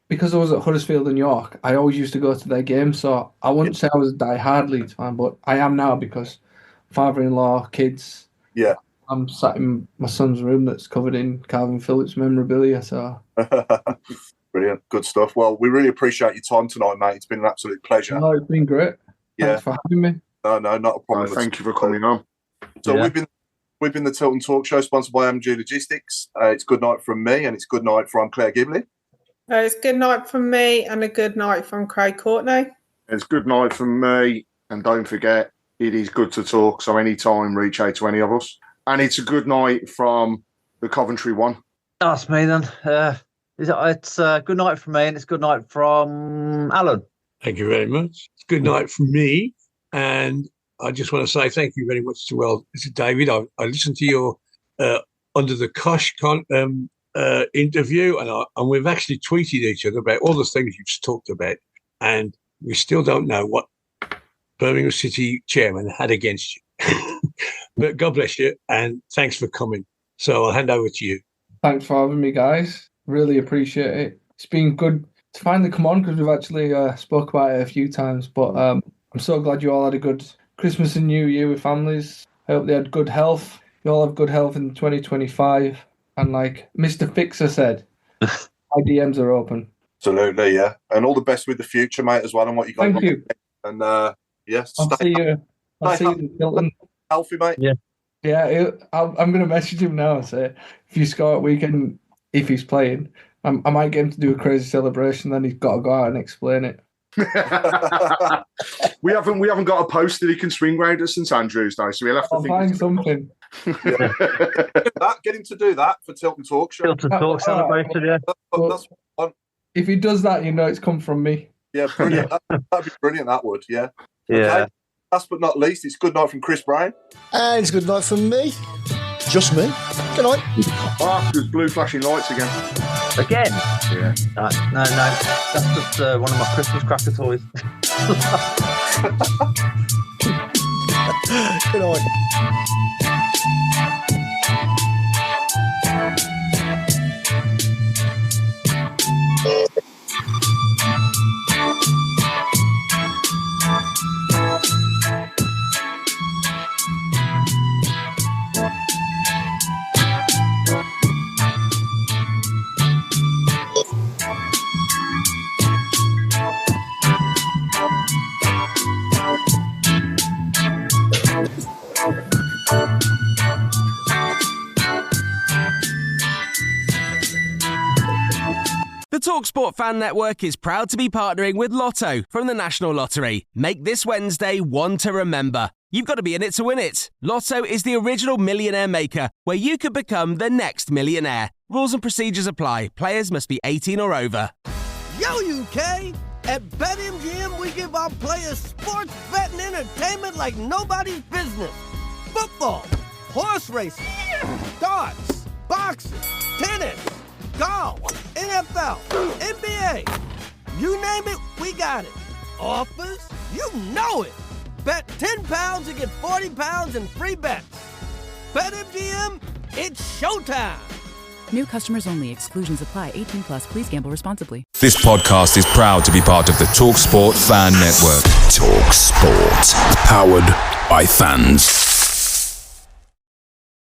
because I was at Huddersfield in York, I always used to go to their games, so I wouldn't say I was a die-hard Leeds fan, but I am now because father-in-law, kids. Yeah. I'm sat in my son's room that's covered in Calvin Phillips memorabilia, so... Brilliant. Good stuff. Well, we really appreciate your time tonight, mate. It's been an absolute pleasure. No, it's been great. Yeah. Thanks for having me. No, not a problem. Thank you for coming on. So we've been the Tilton Talk Show, sponsored by MG Logistics. It's good night from me, and it's good night from Claire Giblin. It's good night from me, and a good night from Craig Courtney. It's good night from me, and don't forget, it is good to talk. So anytime, reach out to any of us. And it's a good night from the Coventry one. That's me then. It's good night from me, and it's good night from Alan. Thank you very much. It's good night from me. And I just want to say thank you very much to David. I listened to your Under the Cosh interview, and we've actually tweeted each other about all the things you've talked about, and we still don't know what Birmingham City chairman had against you. But God bless you, and thanks for coming. So I'll hand over to you. Thanks for having me, guys. Really appreciate it. It's been good to finally come on because we've actually spoke about it a few times, but I'm so glad you all had a good Christmas and New Year with families. I hope they had good health. You all have good health in 2025. And like Mr. Fixer said, my DMs are open. Absolutely, yeah. And all the best with the future, mate, as well, and what you got. Thank you. And yes, I'll see you in Tilton. Healthy, mate. Yeah. I'm going to message him now and say, if you score at weekend, if he's playing, I might get him to do a crazy celebration. Then he's got to go out and explain it. we haven't got a post that he can swing round at St Andrews now, so we'll have to I'll find something. Get him to do that for Tilton Talk Show. Tilton Talk celebration, yeah. That's fun. If he does that, you know it's come from me. Yeah, brilliant. That'd be brilliant. That would, yeah. Yeah. Okay. Last but not least, it's good night from Chris Browne. And it's good night from me. Just me. Good night. There's blue flashing lights again. Again? Yeah. No. That's just one of my Christmas cracker toys. Good night. The TalkSport Fan Network is proud to be partnering with Lotto from the National Lottery. Make this Wednesday one to remember. You've got to be in it to win it. Lotto is the original millionaire maker, where you could become the next millionaire. Rules and procedures apply. Players must be 18 or over. Yo, UK! At BetMGM, we give our players sports betting entertainment like nobody's business. Football, horse racing, darts, boxing, tennis, golf, NFL, NBA. You name it, we got it. Offers? You know it. Bet £10 and get £40 in free bets. BetMGM, it's showtime. New customers only. Exclusions apply. 18 plus. Please gamble responsibly. This podcast is proud to be part of the TalkSport Fan Network. TalkSport. Powered by fans.